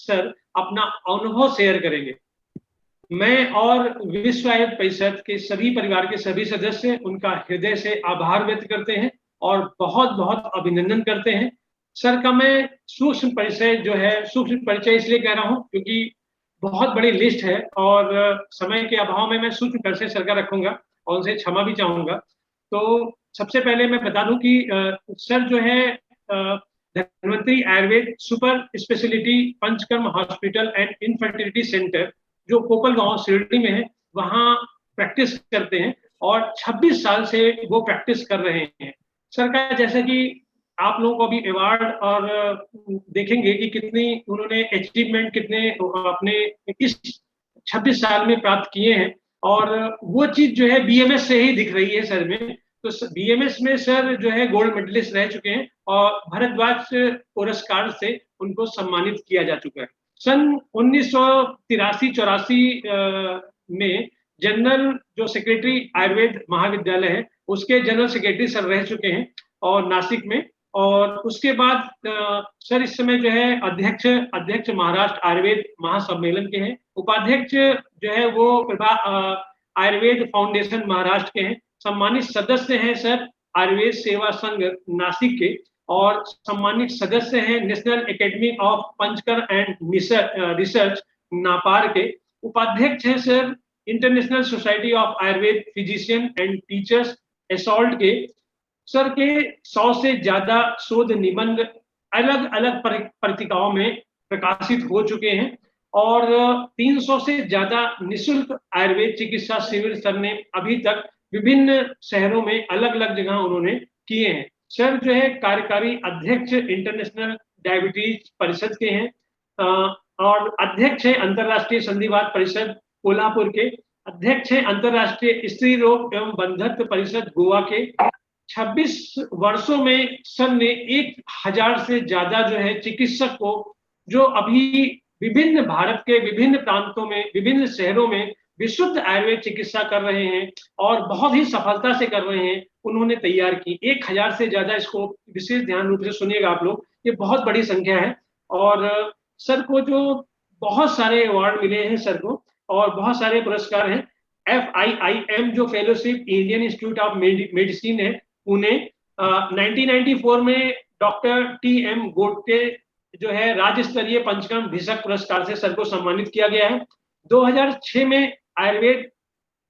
Sir अपना अनुभव share करेंगे। मैं और विश्व आयुर्वेद परिषद के सभी परिवार के सभी सदस्य उनका हृदय से आभार व्यक्त करते हैं और बहुत बहुत अभिनंदन करते हैं। सर का मैं सूक्ष्म परिचय जो है, सूक्ष्म परिचय इसलिए कह रहा हूं क्योंकि बहुत बड़ी लिस्ट है और समय के अभाव में मैं सूक्ष्म परिचय सर का रखूंगा और उनसे क्षमा भी चाहूंगा। तो सबसे पहले मैं बता दूं कि सर जो है Dhanvantari Ayurveda super speciality panchakarma hospital and infertility centre जो कोपल गांव शिरडी में है, वहां प्रैक्टिस करते हैं और 26 साल से वो प्रैक्टिस कर रहे हैं। सर का जैसा कि आप लोगों को अभी अवार्ड और देखेंगे कि कितनी उन्होंने अचीवमेंट कितने अपने इस 26 साल में प्राप्त किए हैं और वो चीज जो है बीएमएस से ही दिख रही है सर में। तो बीएमएस में सर जो है गोल्ड मेडलिस्ट रह चुके हैं और भारद्वाज पुरस्कार से उनको सम्मानित किया जा चुका है। सन 1983-84 में जनरल जो सेक्रेटरी आयुर्वेद महाविद्यालय है उसके जनरल सेक्रेटरी सर रह चुके हैं और नासिक में। और उसके बाद सर इस समय जो है अध्यक्ष महाराष्ट्र आयुर्वेद महासम्मेलन के हैं। उपाध्यक्ष जो है वो आयुर्वेद फाउंडेशन महाराष्ट्र के हैं। सम्मानित सदस्य हैं सर आयुर्वेद सेवा संघ नासिक के और सम्मानित सदस्य हैं national academy of Panchkarma and research नापार के। उपाध्यक्ष हैं sir international society of Ayurveda physician and teachers एसॉल्ट के। सर के 100 से ज्यादा शोध निबंध अलग अलग पत्रिकाओं में प्रकाशित हो चुके हैं और 300 से ज्यादा निःशुल्क आयुर्वेद चिकित्सा शिविर सर ने अभी तक विभिन्न शहरों में अलग अलग जगह उन्होंने किए हैं। सर जो है कार्यकारी अध्यक्ष इंटरनेशनल डायबिटीज परिषद के हैं और अध्यक्ष है अंतरराष्ट्रीय संधिवात परिषद कोल्हापुर के। अध्यक्ष है अंतरराष्ट्रीय स्त्री रोग एवं बंधत्व परिषद गोवा के। 26 वर्षों में सर ने 1000 से ज्यादा जो है चिकित्सक को जो अभी विभिन्न भारत के विभिन्न प्रांतों में विभिन्न शहरों में विशुद्ध आयुर्वेद चिकित्सा कर रहे हैं और बहुत ही सफलता से कर रहे हैं, उन्होंने तैयार की। 1000 से ज्यादा, इसको विशेष ध्यान रूप से सुनिएगा आप लोग, ये बहुत बड़ी संख्या है। और सर को जो बहुत सारे अवार्ड मिले हैं सर को और बहुत सारे पुरस्कार हैं। FIIM जो fellowship Indian institute of medicine है पुणे, 1994 में डॉक्टर TM गोडके जो है राज्य स्तरीय पंचकर्म भिषक पुरस्कार से सर को सम्मानित किया गया है। 2006 में आयुर्वेद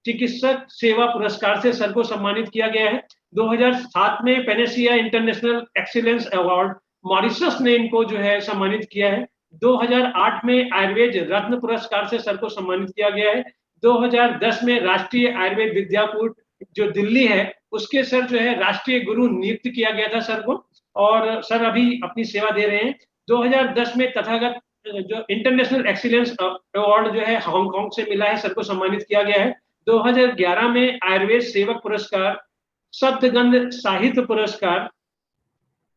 चिकित्सक सेवा पुरस्कार से सर को सम्मानित किया गया है। 2007 में Panacea international excellence award Mauritius ने इनको जो है सम्मानित किया है। 2008 में आयुर्वेद रत्न पुरस्कार से सर को सम्मानित किया गया है। 2010 में राष्ट्रीय आयुर्वेद विद्यापीठ जो दिल्ली है उसके सर जो है राष्ट्रीय गुरु नियुक्त किया गया था सर को और सर अभी अपनी सेवा दे रहे हैं। 2010 में तथागत जो इंटरनेशनल एक्सीलेंस अवार्ड जो है हांगकांग से मिला है, सर को सम्मानित किया गया है। 2011 में आयुर्वेद सेवक पुरस्कार, शब्दगंध साहित्य पुरस्कार,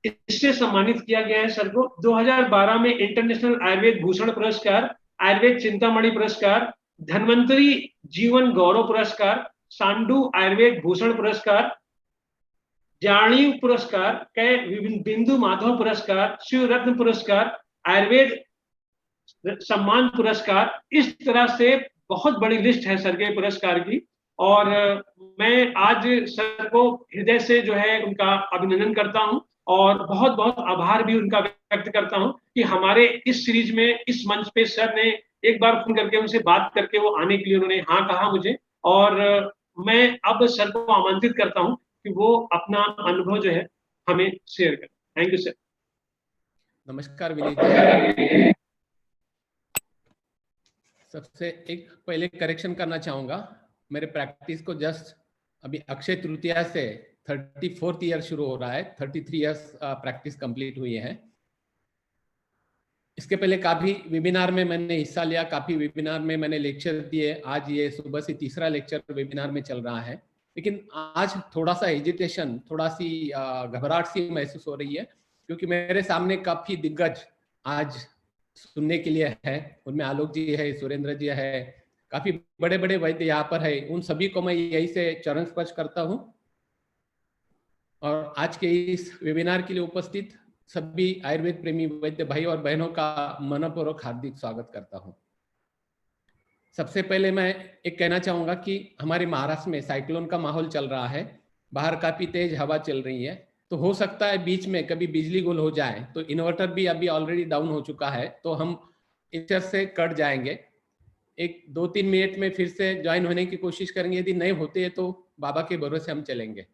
इससे सम्मानित किया गया है सर को। 2012 में इंटरनेशनल आयुर्वेद भूषण पुरस्कार, आयुर्वेद चिंतामणि पुरस्कार, धन्वंतरी जीवन गौरव पुरस्कार, सांडू आयुर्वेद भूषण पुरस्कार, जाणीव पुरस्कार, बिंदु माधव पुरस्कार, शिव रत्न पुरस्कार, आयुर्वेद सम्मान पुरस्कार। इस तरह से बहुत बड़ी लिस्ट है सर के पुरस्कार की और मैं आज सर को हृदय से जो है उनका अभिनंदन करता हूं और बहुत बहुत आभार भी उनका व्यक्त करता हूं कि हमारे इस सीरीज में इस मंच पे सर ने एक बार फोन करके उनसे बात करके वो आने के लिए उन्होंने हाँ कहा मुझे और मैं अब सर को आमंत्रित करता हूं कि वो अपना अनुभव जो है हमें शेयर करें। Thank you sir. नमस्कार विनीत जी। सबसे एक पहले करेक्शन करना चाहूंगा, मेरे प्रैक्टिस को जस्ट अभी अक्षय तृतीया से 34th ईयर शुरू हो रहा है। 33 इयर्स प्रैक्टिस कंप्लीट हुई है। इसके पहले काफी वेबिनार में मैंने हिस्सा लिया, काफी वेबिनार में मैंने लेक्चर दिए। आज ये सुबह से तीसरा लेक्चर वेबिनार में चल रहा है, लेकिन आज थोड़ा सा हेजिटेशन, थोड़ा सी घबराहट सी महसूस हो रही है क्योंकि मेरे सामने काफी दिग्गज आज सुनने के लिए है। उनमें आलोक जी है, सुरेंद्र जी है, काफी बड़े बड़े वैद्य यहाँ पर है। उन सभी को मैं यही से चरण स्पर्श करता हूँ और आज के इस वेबिनार के लिए उपस्थित सभी आयुर्वेद प्रेमी वैद्य भाई और बहनों का मनपूर्वक हार्दिक स्वागत करता हूं। सबसे पहले मैं एक कहना चाहूंगा कि हमारे महाराष्ट्र में साइक्लोन का माहौल चल रहा है, बाहर काफी तेज हवा चल रही है, तो हो सकता है बीच में कभी बिजली गुल हो जाए, तो इन्वर्टर भी अभी ऑलरेडी डाउन हो चुका है, तो हम इधर से कट जाएंगे। एक 2-3 मिनट में फिर से ज्वाइन होने की कोशिश करेंगे, यदि नहीं होते है तो बाबा के भरोसे हम चलेंगे।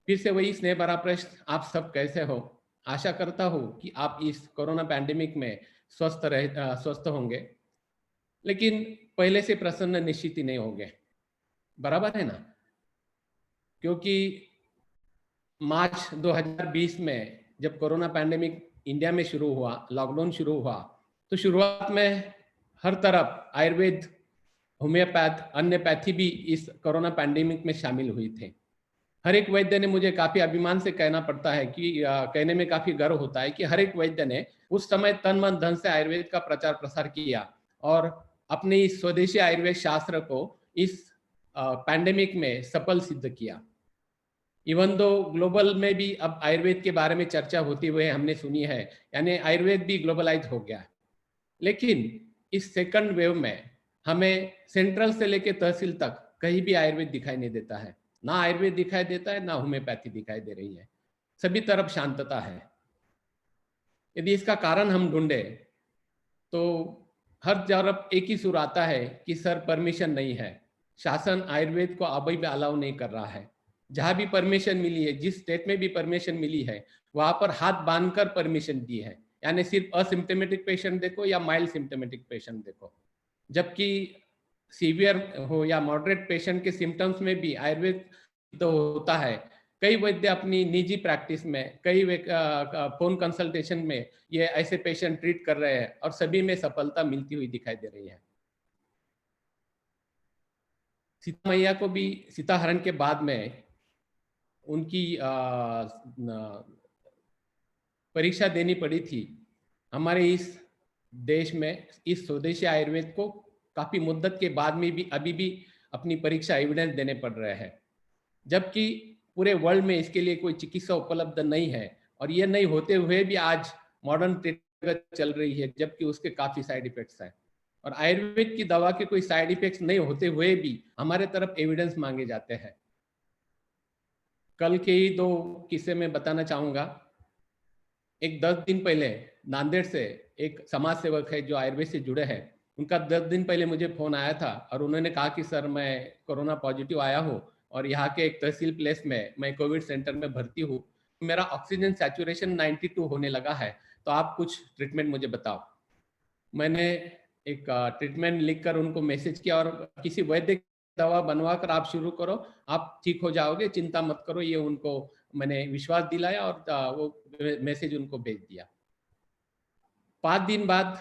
फिर से वही स्नेह भरा प्रश्न, आप सब कैसे हो? आशा करता हूँ कि आप इस कोरोना पैंडेमिक में स्वस्थ होंगे, लेकिन पहले से प्रसन्न निश्चित ही नहीं होंगे, बराबर है ना? क्योंकि मार्च 2020 में जब कोरोना पैंडेमिक इंडिया में शुरू हुआ, लॉकडाउन शुरू हुआ, तो शुरुआत में हर तरफ आयुर्वेद, होम्योपैथ, अन्य पैथी भी इस कोरोना पैंडेमिक में शामिल हुई थे। हर एक वैद्य ने, मुझे काफी अभिमान से कहना पड़ता है कि कहने में काफी गर्व होता है कि हर एक वैद्य ने उस समय तन मन धन से आयुर्वेद का प्रचार प्रसार किया और अपने इस स्वदेशी आयुर्वेद शास्त्र को इस पैंडेमिक में सफल सिद्ध किया। इवन दो ग्लोबल में भी अब आयुर्वेद के बारे में चर्चा होती हुए हमने सुनी है, यानी आयुर्वेद भी ग्लोबलाइज हो गया। लेकिन इस सेकंड वेव में हमें सेंट्रल से लेकर तहसील तक कहीं भी आयुर्वेद दिखाई नहीं देता है, ना आयुर्वेद दिखाई देता है, ना होम्योपैथी दिखाई दे रही है, सभी तरफ शांतता है। यदि इसका कारण हम ढूंढे तो हर तरफ एक ही सुर आता है कि सर परमिशन नहीं है, शासन आयुर्वेद को अभी भी अलाउ नहीं कर रहा है। जहां भी परमिशन मिली है, जिस स्टेट में भी परमिशन मिली है, वहां पर हाथ बांधकर परमिशन दी है, यानी सिर्फ असिम्टोमेटिक पेशेंट देखो या माइल्ड सिम्टोमेटिक पेशेंट देखो। जबकि सीवियर हो या मॉडरेट पेशेंट के सिम्टम्स में भी आयुर्वेद तो होता है। कई वैद्य अपनी निजी प्रैक्टिस में, कई फोन कंसल्टेशन में ये ऐसे पेशेंट ट्रीट कर रहे हैं और सभी में सफलता मिलती हुई दिखाई दे रही है। सीता मैया को भी सीताहरण के बाद में उनकी परीक्षा देनी पड़ी थी। हमारे इस देश में इस स्वदेशी आयुर्वेद को काफी मुद्दत के बाद में भी अभी भी अपनी परीक्षा एविडेंस देने पड़ रहे हैं, जबकि पूरे वर्ल्ड में इसके लिए कोई चिकित्सा उपलब्ध नहीं है। और ये नहीं होते हुए भी आज मॉडर्न ट्रीटमेंट चल रही है, जबकि उसके काफी साइड इफेक्ट्स हैं। और आयुर्वेद की दवा के कोई साइड इफेक्ट्स नहीं होते हुए भी हमारे तरफ एविडेंस मांगे जाते हैं। कल के ही 2 किस्से में बताना चाहूंगा। एक 10 दिन पहले नांदेड़ से एक समाज सेवक है जो आयुर्वेद से जुड़े हैं, उनका 10 दिन पहले मुझे फोन आया था और उन्होंने कहा कि सर मैं कोरोना पॉजिटिव आया हूँ और यहाँ के एक तहसील प्लेस में मैं कोविड सेंटर में भर्ती हूँ, मेरा ऑक्सीजन सैचुरेशन 92 होने लगा है, तो आप कुछ ट्रीटमेंट मुझे बताओ। मैंने एक ट्रीटमेंट लिखकर उनको मैसेज किया और किसी वैद्य की दवा बनवा कर आप शुरू करो, आप ठीक हो जाओगे, चिंता मत करो, ये उनको मैंने विश्वास दिलाया और वो मैसेज उनको भेज दिया। 5 दिन बाद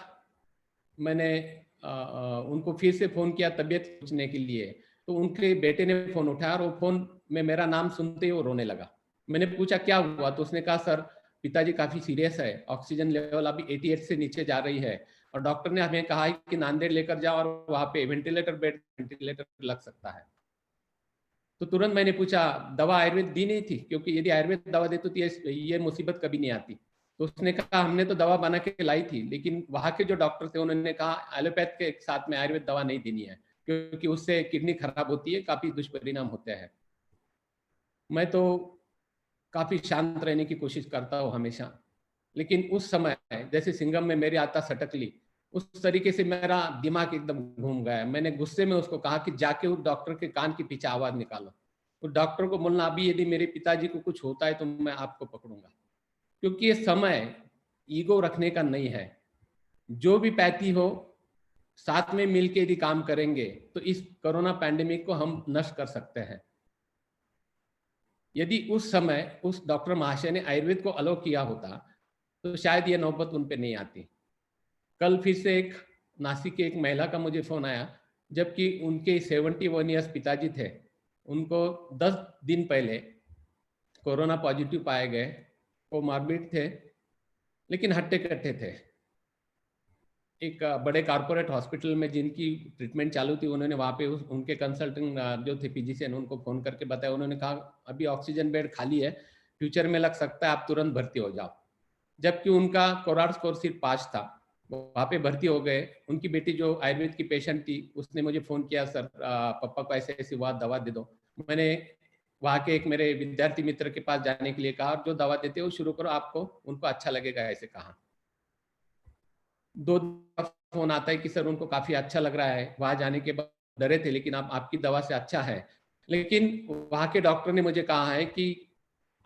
मैंने उनको फिर से फोन किया तबीयत पूछने के लिए, तो उनके बेटे ने फोन उठाया और वो फोन में मेरा नाम सुनते ही वो रोने लगा। मैंने पूछा क्या हुआ, तो उसने कहा सर पिताजी काफी सीरियस है, ऑक्सीजन लेवल अभी 88 से नीचे जा रही है और डॉक्टर ने हमें कहा है कि नांदेड़ लेकर जाओ और वहां पे वेंटिलेटर लग सकता है। तो तुरंत मैंने पूछा दवा आयुर्वेद दी नहीं थी, क्योंकि यदि आयुर्वेद दवा देती तो ये मुसीबत कभी नहीं आती। तो उसने कहा हमने तो दवा बना के लाई थी, लेकिन वहां के जो डॉक्टर थे उन्होंने कहा एलोपैथ के साथ में आयुर्वेद दवा नहीं देनी है, क्योंकि उससे किडनी खराब होती है, काफी दुष्परिणाम होते हैं। मैं तो काफी शांत रहने की कोशिश करता हूँ हमेशा, लेकिन उस समय जैसे सिंघम में मेरी आत्मा सटक ली, उस तरीके से मेरा दिमाग एकदम घूम गया। मैंने गुस्से में उसको कहा कि जाके उस डॉक्टर के कान के पीछे आवाज निकालो, उस डॉक्टर को बोलना अभी यदि मेरे पिताजी को कुछ होता है तो मैं आपको पकड़ूंगा, क्योंकि ये समय ईगो रखने का नहीं है। जो भी पैथी हो साथ में मिलके यदि काम करेंगे तो इस कोरोना पैंडेमिक को हम नष्ट कर सकते हैं। यदि उस समय उस डॉक्टर महाशय ने आयुर्वेद को अलाउ किया होता तो शायद ये नौबत उन पे नहीं आती। कल फिर से एक नासिक की एक महिला का मुझे फोन आया, जबकि उनके 71 ईयर्स पिताजी थे, उनको 10 दिन पहले कोरोना पॉजिटिव पाए गए, वो मॉर्बिड थे लेकिन हट्टे कट्टे थे। एक बड़े कारपोरेट हॉस्पिटल में जिनकी ट्रीटमेंट चालू थी, उन्होंने वहाँ पे उनके कंसल्टेंट जो थे फिजिशियन, उनको फोन करके बताया। उन्होंने कहा अभी ऑक्सीजन बेड खाली है, फ्यूचर में लग सकता है, आप तुरंत भर्ती हो जाओ। जबकि उनका कोरार स्कोर सिर्फ 5 था, वहाँ पे भर्ती हो गए। उनकी बेटी जो आयुर्वेद की पेशेंट थी, उसने मुझे फ़ोन किया, सर पापा को ऐसे ऐसी हुआ, दवा दे दो। मैंने वहाँ के एक मेरे विद्यार्थी मित्र के पास जाने के लिए कहा, और जो दवा देते हो शुरू करो, आपको उनको अच्छा लगेगा, ऐसे कहा। 2 फ़ोन आता है कि सर उनको काफ़ी अच्छा लग रहा है, वहाँ जाने के बाद डरे थे लेकिन अब आपकी दवा से अच्छा है। लेकिन वहाँ के डॉक्टर ने मुझे कहा है कि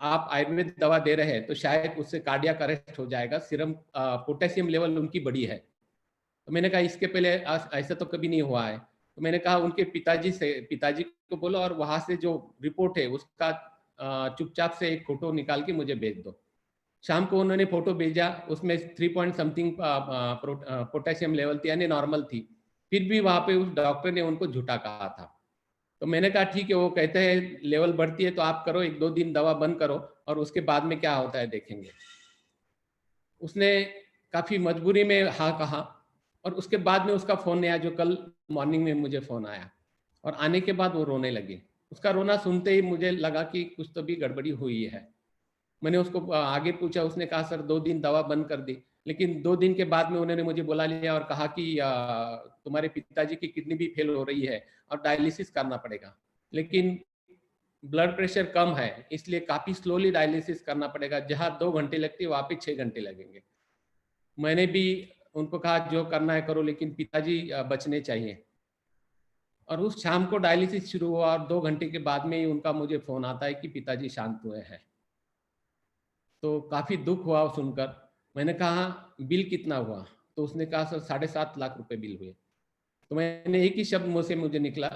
आप आयुर्वेद दवा दे रहे हैं तो शायद उससे कार्डियक अरेस्ट हो जाएगा, सीरम पोटेशियम लेवल उनकी बढ़ी है। तो मैंने कहा इसके पहले ऐसा तो कभी नहीं हुआ है। तो मैंने कहा उनके पिताजी को बोलो और वहाँ से जो रिपोर्ट है उसका चुपचाप से एक फ़ोटो निकाल के मुझे भेज दो। शाम को उन्होंने फ़ोटो भेजा, उसमें 3 पॉइंट समथिंग पोटेशियम लेवल थी, यानी नॉर्मल थी। फिर भी वहाँ पे उस डॉक्टर ने उनको झूठा कहा था। तो मैंने कहा ठीक है, वो कहते हैं लेवल बढ़ती है तो आप करो, 1-2 दिन दवा बंद करो और उसके बाद में क्या होता है देखेंगे। उसने काफ़ी मजबूरी में हाँ कहा, और उसके बाद में उसका फ़ोन नहीं आया, जो कल मॉर्निंग में मुझे फ़ोन आया, और आने के बाद वो रोने लगी। उसका रोना सुनते ही मुझे लगा कि कुछ तो भी गड़बड़ी हुई है। मैंने उसको आगे पूछा, उसने कहा सर 2 दिन दवा बंद कर दी, लेकिन 2 दिन के बाद में उन्होंने मुझे बुला लिया और कहा कि तुम्हारे पिताजी की किडनी भी फेल हो रही है और डायलिसिस करना पड़ेगा। लेकिन ब्लड प्रेशर कम है, इसलिए काफ़ी स्लोली डायलिसिस करना पड़ेगा, जहाँ 2 घंटे लगती है वहाँ पे 6 घंटे लगेंगे। मैंने भी उनको कहा जो करना है करो, लेकिन पिताजी बचने चाहिए। और उस शाम को डायलिसिस शुरू हुआ और 2 घंटे के बाद में ही उनका मुझे फ़ोन आता है कि पिताजी शांत हुए हैं। तो काफ़ी दुःख हुआ वो सुनकर। मैंने कहा बिल कितना हुआ? तो उसने कहा सर 7.5 लाख रुपए बिल हुए। तो मैंने एक ही शब्द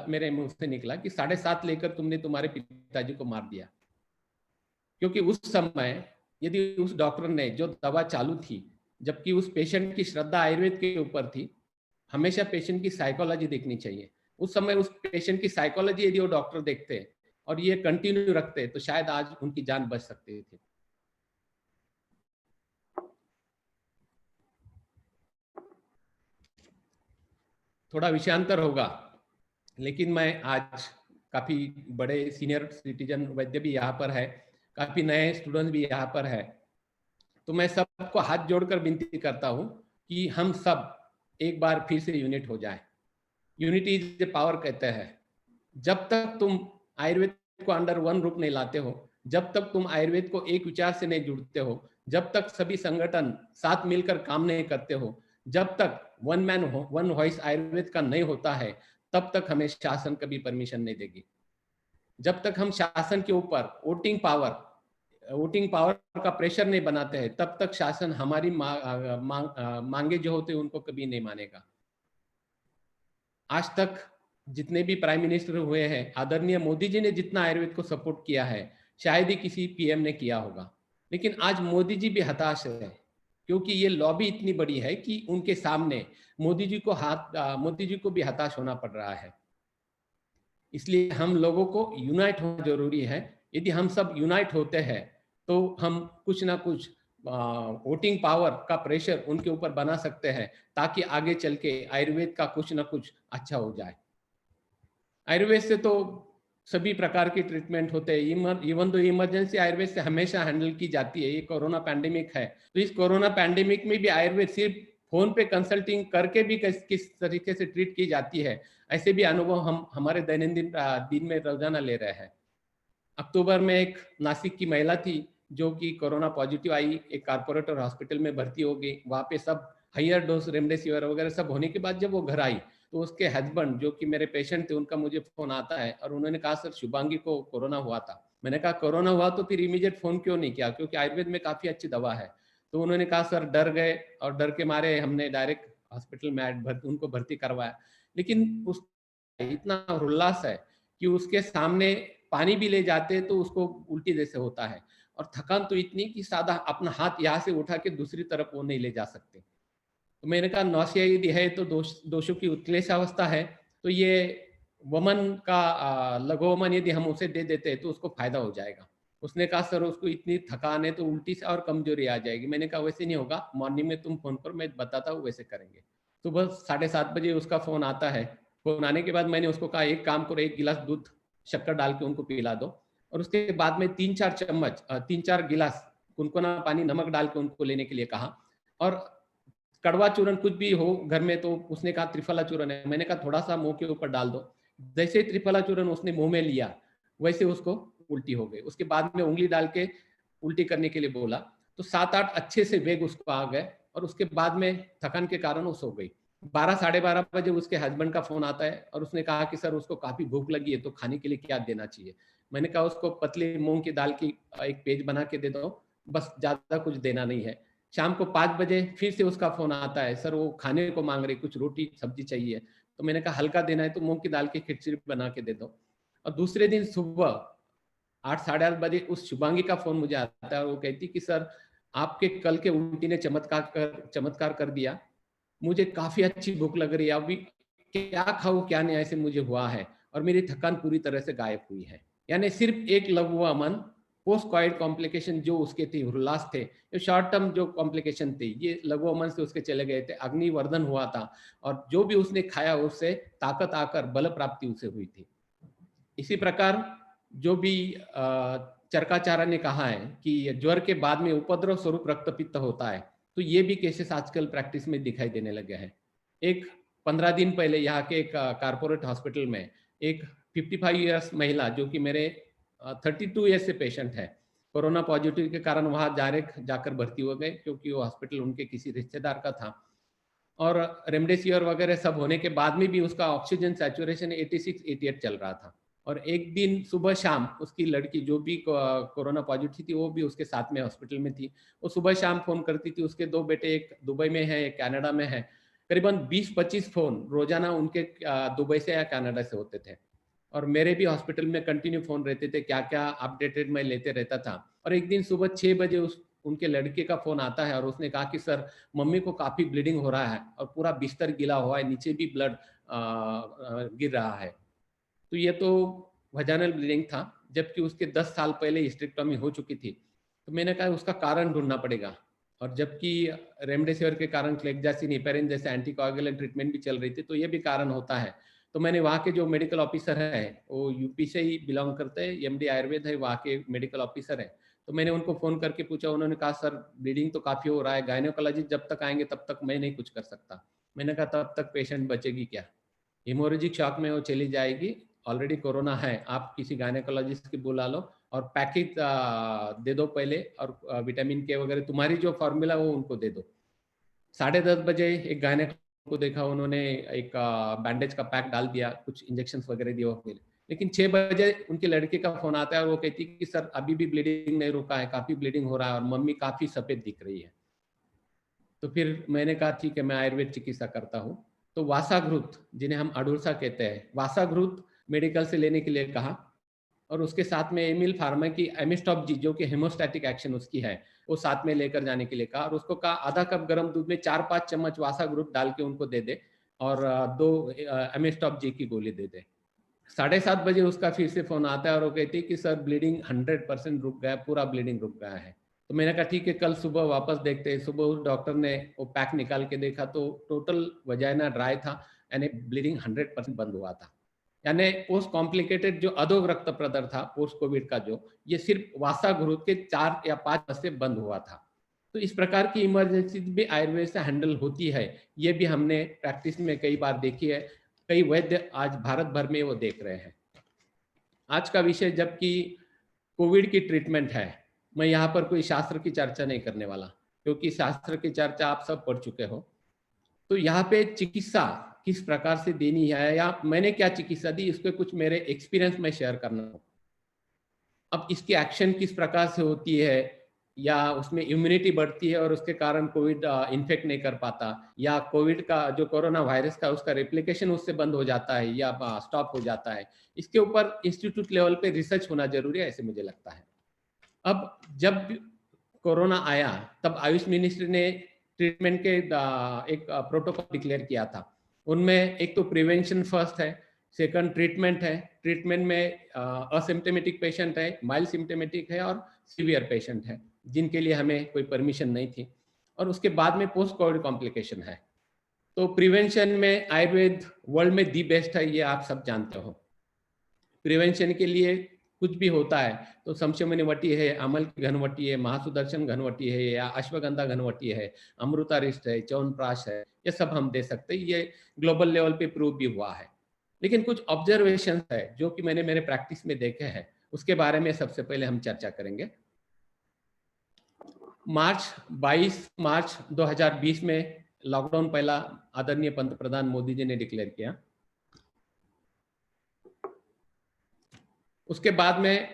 मेरे मुँह से निकला कि 7.5 लेकर तुमने तुम्हारे पिताजी को मार दिया। क्योंकि उस समय यदि उस डॉक्टर ने जो दवा चालू थी, जबकि उस पेशेंट की श्रद्धा आयुर्वेद के ऊपर थी, हमेशा पेशेंट की साइकोलॉजी देखनी चाहिए। उस समय उस पेशेंट की साइकोलॉजी यदि वो डॉक्टर देखते और ये कंटिन्यू रखते, तो शायद आज उनकी जान बच सकती थी। थोड़ा विषयांतर होगा, लेकिन मैं आज काफ़ी बड़े सीनियर सिटीजन वैद्य भी यहाँ पर है, काफ़ी नए स्टूडेंट भी यहाँ पर है। तो मैं सबको हाथ जोड़कर विनती करता हूँ कि हम सब एक बार फिर से यूनिट हो जाएं। यूनिटी इज ए पावर कहते हैं। जब तक तुम आयुर्वेद को अंडर वन रूप नहीं लाते हो, जब तक तुम आयुर्वेद को एक विचार से नहीं जुड़ते हो, जब तक सभी संगठन साथ मिलकर काम नहीं करते हो, जब तक one man one voice Ayurveda का नहीं होता है, तब तक हमें शासन कभी परमिशन नहीं देगी। जब तक हम शासन के ऊपर वोटिंग पावर का प्रेशर नहीं बनाते हैं, तब तक शासन हमारी मांगे जो होते हैं उनको कभी नहीं मानेगा। आज तक जितने भी प्राइम मिनिस्टर हुए हैं, आदरणीय मोदी जी ने जितना आयुर्वेद को सपोर्ट किया है, शायद ही किसी पीएम ने किया होगा। लेकिन आज मोदी जी भी हताश है, क्योंकि ये लॉबी इतनी बड़ी है कि उनके सामने मोदी जी को भी हताश होना पड़ रहा है। इसलिए हम लोगों को यूनाइट होना जरूरी है। यदि हम सब यूनाइट होते हैं तो हम कुछ ना कुछ वोटिंग पावर का प्रेशर उनके ऊपर बना सकते हैं, ताकि आगे चल के आयुर्वेद का कुछ ना कुछ अच्छा हो जाए। आयुर्वेद से तो सभी प्रकार की ट्रीटमेंट होते हैं, इवन तो इमरजेंसी आयुर्वेद से हमेशा हैंडल की जाती है। ये कोरोना पैंडेमिक है, तो इस कोरोना पैंडेमिक में भी आयुर्वेद सिर्फ फोन पे कंसल्टिंग करके भी किस तरीके से ट्रीट की जाती है, ऐसे भी अनुभव हम हमारे दैनंदिन दिन में रोजाना ले रहे हैं। अक्टूबर में एक नासिक की महिला थी जो कि कोरोना पॉजिटिव आई, एक कारपोरेटर हॉस्पिटल में भर्ती हो गई। वहाँ पे सब हायर डोज रेमडेसिविर वगैरह सब होने के बाद जब वो घर आई, तो उसके हस्बैंड जो कि मेरे पेशेंट थे, उनका मुझे फोन आता है और उन्होंने कहा सर शुभांगी को कोरोना हुआ था। मैंने कहा कोरोना हुआ तो फिर इमीडिएट फोन क्यों नहीं किया, क्योंकि आयुर्वेद में काफ़ी अच्छी दवा है। तो उन्होंने कहा सर डर गए, और डर के मारे हमने डायरेक्ट हॉस्पिटल में उनको भर्ती करवाया। लेकिन उस इतना उल्लास है कि उसके सामने पानी भी ले जाते तो उसको उल्टी जैसे होता है, और थकान तो इतनी कि सादा अपना हाथ यहाँ से उठा के दूसरी तरफ वो नहीं ले जा सकते। तो मैंने कहा नौसिया यदि है तो दोषों की उत्क्लेश अवस्था है, तो ये वमन का लघुवमन यदि हम उसे दे देते हैं तो उसको फायदा हो जाएगा। उसने कहा सर उसको इतनी थकान है तो उल्टी से और कमजोरी आ जाएगी। मैंने कहा वैसे नहीं होगा, मॉर्निंग में तुम फोन पर मैं बताता हूँ वैसे करेंगे। सुबह 7:30 बजे उसका फोन आता है। फोन आने के बाद मैंने उसको कहा एक काम करो, 1 गिलास दूध शक्कर डाल के उनको पिला दो। और उसके बाद में 3-4 चम्मच 3-4 गिलास गुनगुना पानी नमक डाल के उनको लेने के लिए कहा। और कड़वा चूरन कुछ भी हो घर में, तो उसने कहा त्रिफला चूरन है, मैंने कहा थोड़ा सा मुंह के ऊपर डाल दो। जैसे ही त्रिफला चूरन उसने मुंह में लिया वैसे उसको उल्टी हो गई। उसके बाद में उंगली डाल के उल्टी करने के लिए बोला, तो 7-8 अच्छे से वेग उसको आ गए और उसके बाद में थकान के कारण वो सो गई। 12 साढ़े 12 बजे उसके हस्बैंड का फोन आता है और उसने कहा कि सर उसको काफी भूख लगी है, तो खाने के लिए क्या देना चाहिए। मैंने कहा उसको पतली मूंग की दाल की एक पेज बना के दे दो, बस ज्यादा कुछ देना नहीं है। शाम को 5 बजे फिर से उसका फोन आता है, सर वो खाने को मांग रही, कुछ रोटी सब्जी चाहिए। तो मैंने कहा हल्का देना है तो मूंग की दाल की खिचड़ी बना के दे दो। और दूसरे दिन सुबह 8 साढ़े 8 बजे उस शुभांगी का फोन मुझे आता है और वो कहती कि सर आपके कल के उल्टी ने चमत्कार कर दिया, मुझे काफी अच्छी भूख लग रही है, अभी क्या खाऊं क्या नहीं ऐसे मुझे हुआ है और मेरी थकान पूरी तरह से गायब हुई है। यानी सिर्फ एक लघु अमन पोस्ट कॉइड कॉम्प्लिकेशन जो उसके थे, हुर्लास थे, जो शॉर्ट टर्म जो कॉम्प्लिकेशन थे, ये लघु अमन से उसके चले गए थे, अग्निवर्धन हुआ था और जो भी उसने खाया उससे ताकत आकर बल प्राप्ति उसे हुई थी। इसी प्रकार जो भी चरकाचार्य ने कहा है कि ज्वर के बाद में उपद्रव स्वरूप रक्तपित्त होता है, तो ये भी केसेस आजकल प्रैक्टिस में दिखाई देने लगे हैं। एक 15 दिन पहले यहाँ के एक कारपोरेट हॉस्पिटल में एक 55 ईयर्स महिला जो कि मेरे 32 ईयर्स से पेशेंट है, कोरोना पॉजिटिव के कारण वहां डायरेक्ट जाकर भर्ती हो गए क्योंकि वो हॉस्पिटल उनके किसी रिश्तेदार का था। और रेमडेसिविर वगैरह सब होने के बाद में भी उसका ऑक्सीजन सैचुरेशन 86-88 चल रहा था। और एक दिन सुबह शाम उसकी लड़की जो भी कोरोना पॉजिटिव थी वो भी उसके साथ में हॉस्पिटल में थी। वो सुबह शाम फोन करती थी। उसके 2 बेटे, एक दुबई में है एक कनाडा में है। करीबन 20-25 फोन रोजाना उनके दुबई से या कनाडा से होते थे और मेरे भी हॉस्पिटल में कंटिन्यू फोन रहते थे, क्या क्या अपडेटेड मैं लेते रहता था। और एक दिन सुबह 6 बजे उनके लड़के का फोन आता है और उसने कहा कि सर मम्मी को काफी ब्लीडिंग हो रहा है और पूरा बिस्तर गीला हुआ है, नीचे भी ब्लड गिर रहा है। तो ये तो वजाइनल ब्लीडिंग था, जबकि उसके 10 साल पहले हिस्टेक्टोमी हो चुकी थी। तो मैंने कहा उसका कारण ढूंढना पड़ेगा। और जबकि रेमडेसिविर के कारण क्लेक्जासिन, हिपेरिन जैसे एंटीकोएगुलेंट ट्रीटमेंट भी चल रही थी, तो ये भी कारण होता है। तो मैंने वहाँ के जो मेडिकल ऑफिसर है वो यूपी से ही बिलोंग करते हैं, एमडी आयुर्वेद है वहाँ के मेडिकल ऑफिसर है। तो मैंने उनको फोन करके पूछा, उन्होंने कहा सर ब्लीडिंग तो काफी हो रहा है, गायनेकोलॉजिस्ट जब तक आएंगे तब तक मैं नहीं कुछ कर सकता। मैंने कहा तब तक पेशेंट बचेगी क्या, हेमोरेजिक शॉक में वो चली जाएगी, ऑलरेडी कोरोना है, आप किसी गायनेकोलॉजिस्ट की बुला लो और पैकेज दे दो पहले और विटामिन के वगैरह तुम्हारी जो फॉर्मूला वो उनको दे दो। 10:30 बजे एक गायनेक को देखा, उन्होंने एक बैंडेज का पैक डाल दिया, कुछ इंजेक्शन वगैरह दिए वगैरह। लेकिन 6 बजे उनके लड़के का फोन आता है और वो कहती कि सर अभी भी ब्लीडिंग नहीं रुका है, काफी ब्लीडिंग हो रहा है और मम्मी काफी सफेद दिख रही है। तो फिर मैंने कहा ठीक है मैं आयुर्वेद चिकित्सा करता हूँ। तो वासाघृत जिन्हें हम अडुलसा कहते हैं, वासाघृत मेडिकल से लेने के लिए कहा और उसके साथ में एमिल फार्मा की एमिस्टॉप जी जो कि हेमोस्टैटिक एक्शन उसकी है वो साथ में लेकर जाने के लिए कहा और उसको कहा आधा कप गर्म दूध में 4-5 चम्मच वासाघृत डाल के उनको दे दे और 2 एमिस्टॉप जी की गोली दे दे। 7:30 बजे उसका फिर से फोन आता है और वो कहती है कि सर ब्लीडिंग 100% रुक गया, पूरा ब्लीडिंग रुक गया है। तो मैंने कहा ठीक है कल सुबह वापस देखते हैं। सुबह उस डॉक्टर ने वो पैक निकाल के देखा तो टोटल वजाइना ड्राई था, यानी ब्लीडिंग 100% बंद हुआ था। यानी पोस्ट कॉम्प्लिकेटेड जो अधोग रक्त प्रदर था पोस्ट कोविड का, जो ये सिर्फ वासाघृत के 4 या 5 से बंद हुआ था। तो इस प्रकार की इमरजेंसी भी आयुर्वेद से हैंडल होती है, ये भी हमने प्रैक्टिस में कई बार देखी है। कई वैद्य आज भारत भर में वो देख रहे हैं। आज का विषय जबकि कोविड की ट्रीटमेंट है, मैं यहाँ पर कोई शास्त्र की चर्चा नहीं करने वाला क्योंकि शास्त्र की चर्चा आप सब पढ़ चुके हो। तो यहाँ पे चिकित्सा किस प्रकार से देनी है या मैंने क्या चिकित्सा दी, इसके कुछ मेरे एक्सपीरियंस में शेयर करना हो। अब इसकी एक्शन किस प्रकार से होती है, या उसमें इम्यूनिटी बढ़ती है और उसके कारण कोविड इन्फेक्ट नहीं कर पाता, या कोविड का जो कोरोना वायरस का उसका रेप्लिकेशन उससे बंद हो जाता है या स्टॉप हो जाता है, इसके ऊपर इंस्टीट्यूट लेवल पे रिसर्च होना जरूरी है, ऐसे मुझे लगता है। अब जब कोरोना आया तब आयुष मिनिस्ट्री ने ट्रीटमेंट के एक प्रोटोकॉल डिक्लेयर किया था। उनमें एक तो प्रिवेंशन फर्स्ट है, सेकंड ट्रीटमेंट है, ट्रीटमेंट में असिम्टोमेटिक पेशेंट है, माइल्ड सिम्टोमेटिक है और सीवियर पेशेंट है जिनके लिए हमें कोई परमिशन नहीं थी, और उसके बाद में पोस्ट कोविड कॉम्प्लिकेशन है। तो प्रिवेंशन में आयुर्वेद वर्ल्ड में दी बेस्ट है, ये आप सब जानते हो। प्रिवेंशन के लिए कुछ भी होता है तो शमशमनी वटी है, अमल की घनवटी है, महासुदर्शन घनवटी है, या अश्वगंधा घनवटी है, अमृतारिष्ट है, च्यवनप्राश है, ये सब हम दे सकते हैं। ये ग्लोबल लेवल पे प्रूव भी हुआ है। लेकिन कुछ ऑब्जर्वेशन है जो कि मैंने मेरे प्रैक्टिस में देखे हैं, उसके बारे में सबसे पहले हम चर्चा करेंगे। 22 मार्च 2020 में लॉकडाउन पहला आदरणीय पंतप्रधान मोदी जी ने डिक्लेयर किया। उसके बाद में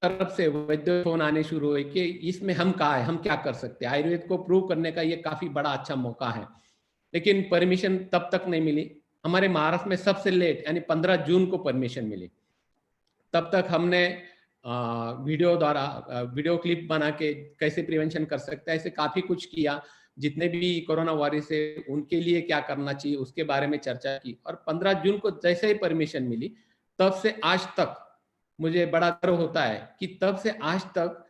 तरफ से वैद्य फोन आने शुरू हुए कि इसमें हम कहाँ है, हम क्या कर सकते हैं। आयुर्वेद को प्रूव करने का ये काफी बड़ा अच्छा मौका है, लेकिन परमिशन तब तक नहीं मिली। हमारे महाराष्ट्र में सबसे लेट यानी 15 जून को परमिशन मिली। तब तक हमने वीडियो द्वारा वीडियो क्लिप बना के कैसे प्रिवेंशन कर सकते हैं, ऐसे काफी कुछ किया। जितने भी कोरोना वॉरियर्स है उनके लिए क्या करना चाहिए उसके बारे में चर्चा की। और 15 जून को जैसे ही परमिशन मिली तब से आज तक मुझे बड़ा गर्व होता है कि तब से आज तक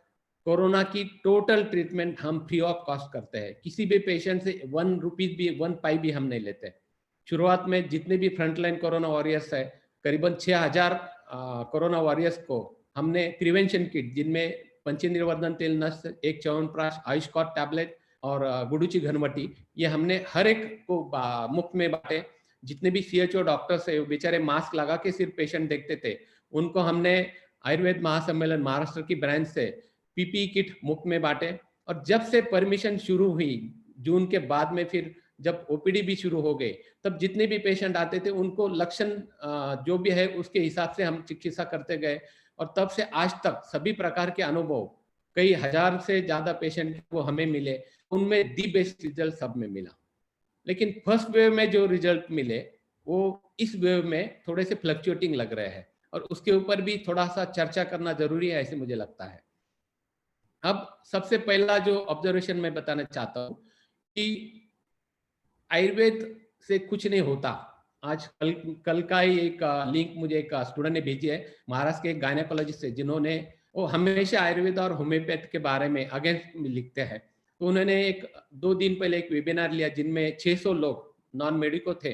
कोरोना की टोटल ट्रीटमेंट हम फ्री ऑफ कॉस्ट करते हैं। किसी भी पेशेंट से 1 रुपीज भी 1 पाई भी हम नहीं लेते। शुरुआत में जितने भी फ्रंटलाइन कोरोना वॉरियर्स है, करीबन 6000 कोरोना वॉरियर्स को हमने प्रिवेंशन किट, जिनमें पंचनिर्वर्धन तेल नष्ट, एक च्यवनप्राश, आयुष्कॉर्ट टैबलेट और गुडुची घनवटी, ये हमने हर एक को मुफ्त में बांटे। जितने भी CHO डॉक्टर्स है बेचारे मास्क लगा के सिर्फ पेशेंट देखते थे, उनको हमने आयुर्वेद महासम्मेलन महाराष्ट्र की ब्रांच से PPE किट मुफ्त में बांटे। और जब से परमिशन शुरू हुई जून के बाद में, फिर जब OPD भी शुरू हो गए, तब जितने भी पेशेंट आते थे उनको लक्षण जो भी है उसके हिसाब से हम चिकित्सा करते गए। और तब से आज तक सभी प्रकार के अनुभव, कई हजार से ज्यादा पेशेंट को हमें मिले, उनमें दी बेस्ट रिजल्ट सब में मिला। लेकिन फर्स्ट वेव में जो रिजल्ट मिले वो इस वेव में थोड़े से फ्लक्चुएटिंग लग रहे हैं, और उसके ऊपर भी थोड़ा सा चर्चा करना जरूरी है ऐसे मुझे लगता है। अब सबसे पहला जो ऑब्जर्वेशन मैं बताना चाहता हूँ कि आयुर्वेद से कुछ नहीं होता। आज कल का ही एक लिंक मुझे एक स्टूडेंट ने भेजी है, महाराष्ट्र के एक गायनेकोलॉजिस्ट है, जिन्होंने वो हमेशा आयुर्वेद और होम्योपैथ के बारे में अगेंस्ट लिखते हैं। तो उन्होंने 2 दिन पहले एक वेबिनार लिया जिनमें 600 लोग नॉन मेडिको थे,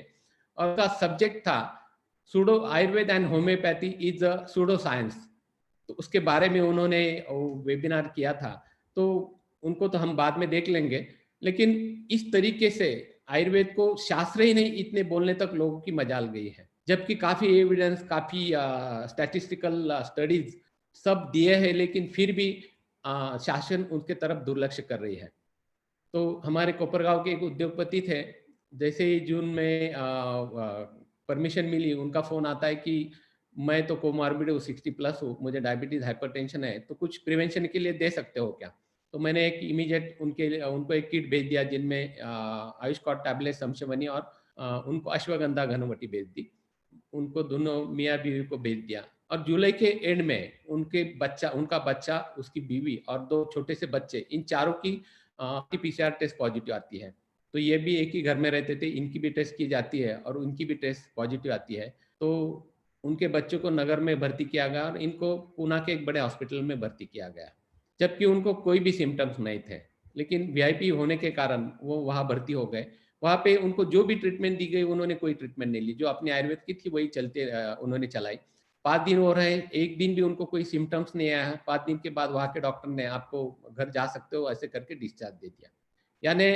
और उसका सब्जेक्ट था pseudo Ayurveda and homeopathy is a pseudo science. तो उसके बारे में उन्होंने वेबिनार किया था। तो उनको तो हम बाद में देख लेंगे, लेकिन इस तरीके से आयुर्वेद को शास्त्र ही नहीं इतने बोलने तक लोगों की मजाल गई है, जबकि काफी एविडेंस, काफी स्टैटिस्टिकल स्टडीज सब दिए हैं, लेकिन फिर भी शासन उनके तरफ दुर्लक्ष्य कर रही है। तो हमारे कोपरगांव के एक उद्योगपति थे, जैसे ही जून में परमिशन मिली उनका फोन आता है कि मैं तो कोमॉर्बिड हूँ, 60+ हूँ, मुझे डायबिटीज हाइपरटेंशन है, तो कुछ प्रिवेंशन के लिए दे सकते हो क्या। तो मैंने एक इमीडिएट उनको एक किट भेज दिया जिनमें आयुष्कॉर्ट टैबलेट, शमशमनी और उनको अश्वगंधा घनवटी भेज दी। उनको दोनों मियाँ बीवी को भेज दिया। और जुलाई के एंड में उनका बच्चा, उसकी बीवी और 2 छोटे से बच्चे, इन चारों की PCR टेस्ट पॉजिटिव आती है। तो ये भी एक ही घर में रहते थे, इनकी भी टेस्ट की जाती है और उनकी भी टेस्ट पॉजिटिव आती है। तो उनके बच्चों को नगर में भर्ती किया गया और इनको पूना के एक बड़े हॉस्पिटल में भर्ती किया गया, जबकि उनको कोई भी सिम्टम्स नहीं थे। लेकिन VIP होने के कारण वो वहाँ भर्ती हो गए। वहाँ पे उनको जो भी ट्रीटमेंट दी गई उन्होंने कोई ट्रीटमेंट नहीं ली, जो अपनी आयुर्वेद की थी वही उन्होंने चलाई। 5 दिन हो रहे हैं, एक दिन भी उनको कोई सिम्टम्स नहीं आया है। 5 दिन के बाद वहाँ के डॉक्टर ने आपको घर जा सकते हो ऐसे करके डिस्चार्ज दे दिया। यानी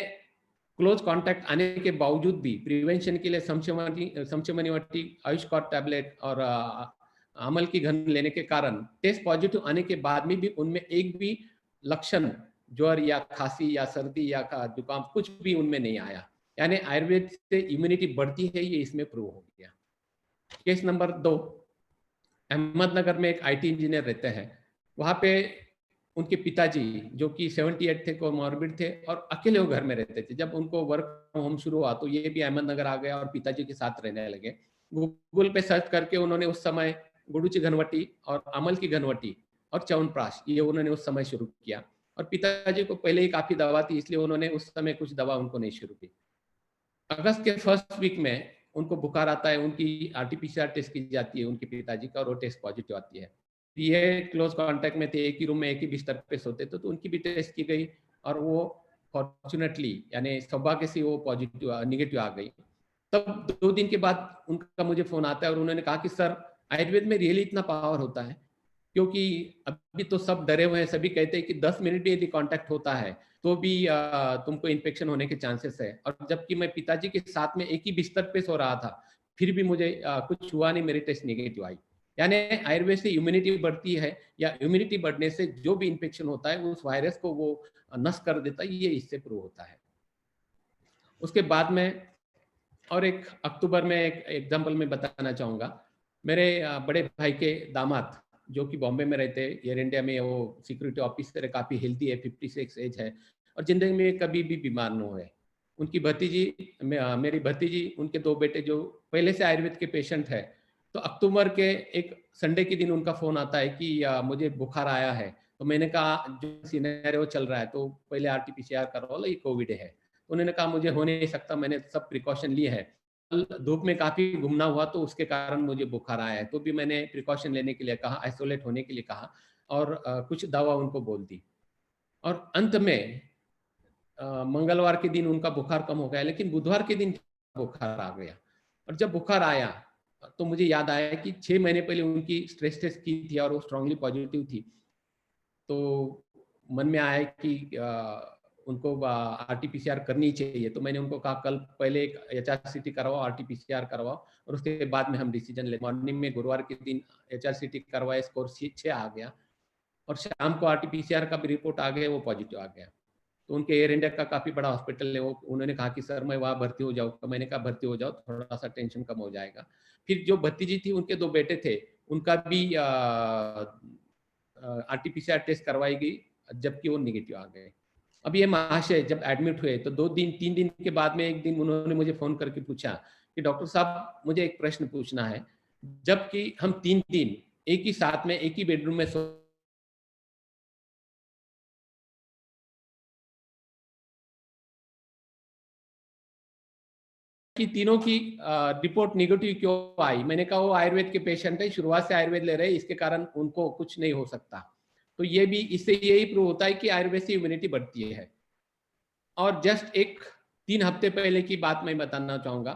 क्लोज कॉन्टैक्ट आने के बावजूद भी प्रिवेंशन के लिए शमशमनी वटी, आयुष्कॉर्ट टैबलेट और अमल की घन लेने के कारण टेस्ट पॉजिटिव आने के बाद में भी उनमें एक भी लक्षण, ज्वर या खांसी या सर्दी या जुकाम, कुछ भी उनमें नहीं आया। यानी आयुर्वेद से इम्यूनिटी बढ़ती है, ये इसमें प्रूव हो गया। केस नंबर 2, अहमदनगर में एक IT इंजीनियर रहते हैं। वहाँ पे उनके पिताजी जो कि 78 थे, कोमॉर्बिड थे और अकेले वो घर में रहते थे। जब उनको वर्क फ्रॉम होम शुरू हुआ तो ये भी अहमदनगर आ गया और पिताजी के साथ रहने लगे। गूगल पे सर्च करके उन्होंने उस समय गुडुची घनवटी और अमल की घनवटी और च्यवनप्राश ये उन्होंने उस समय शुरू किया। और पिताजी को पहले ही काफी दवा थी, इसलिए उन्होंने उस समय कुछ दवा उनको नहीं शुरू की। अगस्त के फर्स्ट वीक में उनको बुखार आता है, उनकी RT-PCR टेस्ट की जाती है उनके पिताजी का और वो टेस्ट पॉजिटिव आती है। ये क्लोज कांटेक्ट में थे, एक ही रूम में एक ही बिस्तर पे सोते थे, तो उनकी भी टेस्ट की गई और वो फॉर्चुनेटली यानी सौभाग्य से वो निगेटिव आ गई। तब 2 दिन के बाद उनका मुझे फोन आता है और उन्होंने कहा कि सर आयुर्वेद में रियली इतना पावर होता है, क्योंकि अभी तो सब डरे हुए हैं, सभी कहते हैं कि 10 मिनट भी यदि कांटेक्ट होता है तो भी तुमको इन्फेक्शन होने के चांसेस है। और जबकि मैं पिताजी के साथ में एक ही बिस्तर पे सो रहा था, फिर भी मुझे कुछ हुआ नहीं, मेरी टेस्ट नेगेटिव आई। यानी आयुर्वेद से इम्यूनिटी बढ़ती है, या इम्यूनिटी बढ़ने से जो भी इन्फेक्शन होता है उस वायरस को वो नष्ट कर देता है, ये इससे प्रूव होता है। उसके बाद में और एक अक्टूबर में एक एग्जाम्पल में बताना चाहूँगा। मेरे बड़े भाई के दामाद जो कि बॉम्बे में रहते हैं, एयर इंडिया में वो सिक्योरिटी ऑफिसर है, काफ़ी हेल्दी है, 56 एज है और ज़िंदगी में कभी भी बीमार न हुए। उनकी भतीजी मेरी भतीजी, उनके 2 बेटे जो पहले से आयुर्वेद के पेशेंट है, तो अक्टूबर के एक संडे के दिन उनका फ़ोन आता है कि मुझे बुखार आया है। तो मैंने कहा जो सिनेरियो चल रहा है तो पहले आरटी-पीसीआर करवा लो, ये कोविड है। उन्होंने कहा मुझे हो नहीं सकता, मैंने सब प्रिकॉशन लिए हैं। धूप में काफ़ी घूमना हुआ तो उसके कारण मुझे बुखार आया है, तो भी मैंने प्रिकॉशन लेने के लिए कहा, आइसोलेट होने के लिए कहा और कुछ दवा उनको बोल दी। और अंत में मंगलवार के दिन उनका बुखार कम हो गया, लेकिन बुधवार के दिन बुखार आ गया। और जब बुखार आया तो मुझे याद आया कि 6 महीने पहले उनकी स्ट्रेस टेस्ट की थी और वो स्ट्रांगली पॉजिटिव थी। तो मन में आया कि उनको आरटी-पीसीआर करनी चाहिए। तो मैंने उनको कहा कल पहले एक एचआरसीटी करवाओ, आरटी-पीसीआर करवाओ और उसके बाद में हम डिसीजन ले। मॉर्निंग में गुरुवार के दिन एचआरसीटी करवाए, स्कोर 6 आ गया और शाम को आरटी-पीसीआर का भी रिपोर्ट आ गया, वो पॉजिटिव आ गया। तो उनके एयर इंडिया का काफ़ी बड़ा हॉस्पिटल है, वो उन्होंने कहा कि सर मैं वहाँ भर्ती हो जाऊँ। तो मैंने कहा भर्ती हो जाओ, थोड़ा-सा टेंशन कम हो जाएगा। फिर जो भतीजी थी, उनके 2 बेटे थे, उनका भी आरटी-पीसीआर टेस्ट करवाई गई, जबकि वो नेगेटिव आ गए। अब ये महाशय जब एडमिट हुए तो 2 दिन 3 दिन के बाद में एक दिन उन्होंने मुझे फ़ोन करके पूछा कि डॉक्टर साहब मुझे एक प्रश्न पूछना है, जबकि हम 3 दिन एक ही साथ में एक ही बेडरूम में सो कि तीनों की रिपोर्ट नेगेटिव क्यों आई? मैंने कहा वो आयुर्वेद के पेशेंट है, शुरुआत से आयुर्वेद ले रहे हैं, इसके कारण उनको कुछ नहीं हो सकता। तो ये भी इससे यही प्रूव होता है कि आयुर्वेद से इम्यूनिटी बढ़ती है। और जस्ट एक 3 हफ्ते पहले की बात मैं बताना चाहूँगा।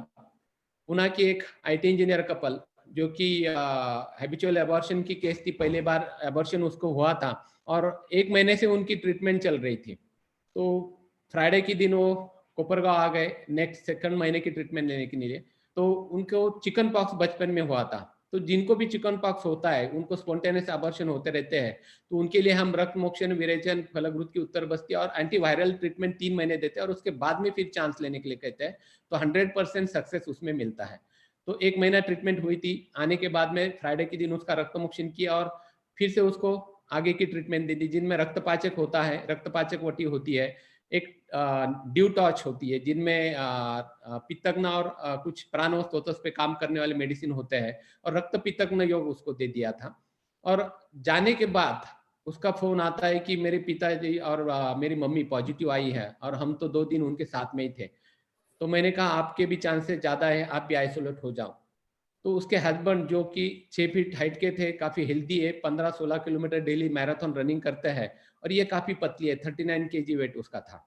पुणे की एक आईटी इंजीनियर कपल जो कि हैबिचुअल एबॉर्शन की केस थी, पहली बार एबॉर्शन उसको हुआ था और 1 महीने से उनकी ट्रीटमेंट चल रही थी। तो फ्राइडे के दिन वो कोपरगांव आ गए नेक्स्ट सेकंड महीने की ट्रीटमेंट लेने के लिए। तो उनको चिकन पॉक्स बचपन में हुआ था। तो जिनको भी चिकन पॉक्स होता है, उनको स्पॉन्टेनियस एबॉर्शन होते रहते हैं। तो उनके लिए हम रक्त मोक्षण, विरेचन, फलद्रुत की उत्तर बस्ती और एंटीवायरल ट्रीटमेंट 3 महीने देते हैं और उसके बाद में फिर चांस लेने के लिए कहते हैं। तो 100% सक्सेस उसमें मिलता है। तो 1 महीना ट्रीटमेंट हुई थी। आने के बाद में फ्राइडे के दिन उसका रक्त मोक्षण किया और फिर से उसको आगे की ट्रीटमेंट दे दी, जिनमें रक्तपाचक होता है, रक्तपाचक वटी होती है, एक ड्यू टॉर्च होती है, जिनमें पित्तग्न और कुछ प्राणोस्तोतस पे काम करने वाले मेडिसिन होते हैं और रक्त पित्तग्न योग उसको दे दिया था। और जाने के बाद उसका फ़ोन आता है कि मेरे पिताजी और मेरी मम्मी पॉजिटिव आई है और हम तो 2 दिन उनके साथ में ही थे। तो मैंने कहा आपके भी चांसेस ज़्यादा है, आप भी आइसोलेट हो जाओ। तो उसके हस्बैंड जो कि 6 फीट हाइट के थे, काफ़ी हेल्दी है, 15-16 किलोमीटर डेली मैराथन रनिंग करते हैं और ये काफ़ी पतली है, 39 केजी वेट उसका था।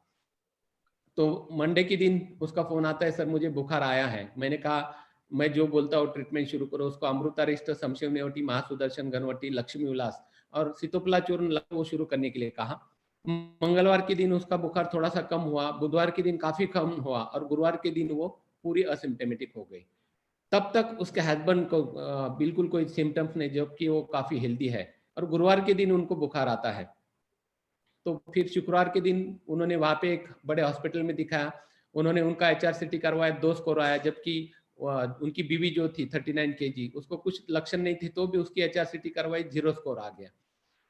तो मंडे के दिन उसका फ़ोन आता है, सर मुझे बुखार आया है। मैंने कहा मैं जो बोलता हूँ ट्रीटमेंट शुरू करो। उसको अमृतारिष्ट, संशीवनी, महासुदर्शन, घनवटी, लक्ष्मी विलास और सितोपला चूर्ण वो शुरू करने के लिए कहा। मंगलवार के दिन उसका बुखार थोड़ा-सा कम हुआ, बुधवार के दिन काफ़ी कम हुआ और गुरुवार के दिन वो पूरी असिम्प्टोमेटिक हो गई। तब तक उसके हस्बैंड को बिल्कुल कोई सिम्पटम्स नहीं, जबकि वो काफ़ी हेल्दी है और गुरुवार के दिन उनको बुखार आता है। तो फिर शुक्रवार के दिन उन्होंने वहाँ पे एक बड़े हॉस्पिटल में दिखाया। उन्होंने उनका एचआरसीटी करवाया, 2 स्कोर आया, जबकि उनकी बीवी जो थी 39 केजी, उसको कुछ लक्षण नहीं थे, तो भी उसकी एचआरसीटी करवाई, 0 स्कोर आ गया।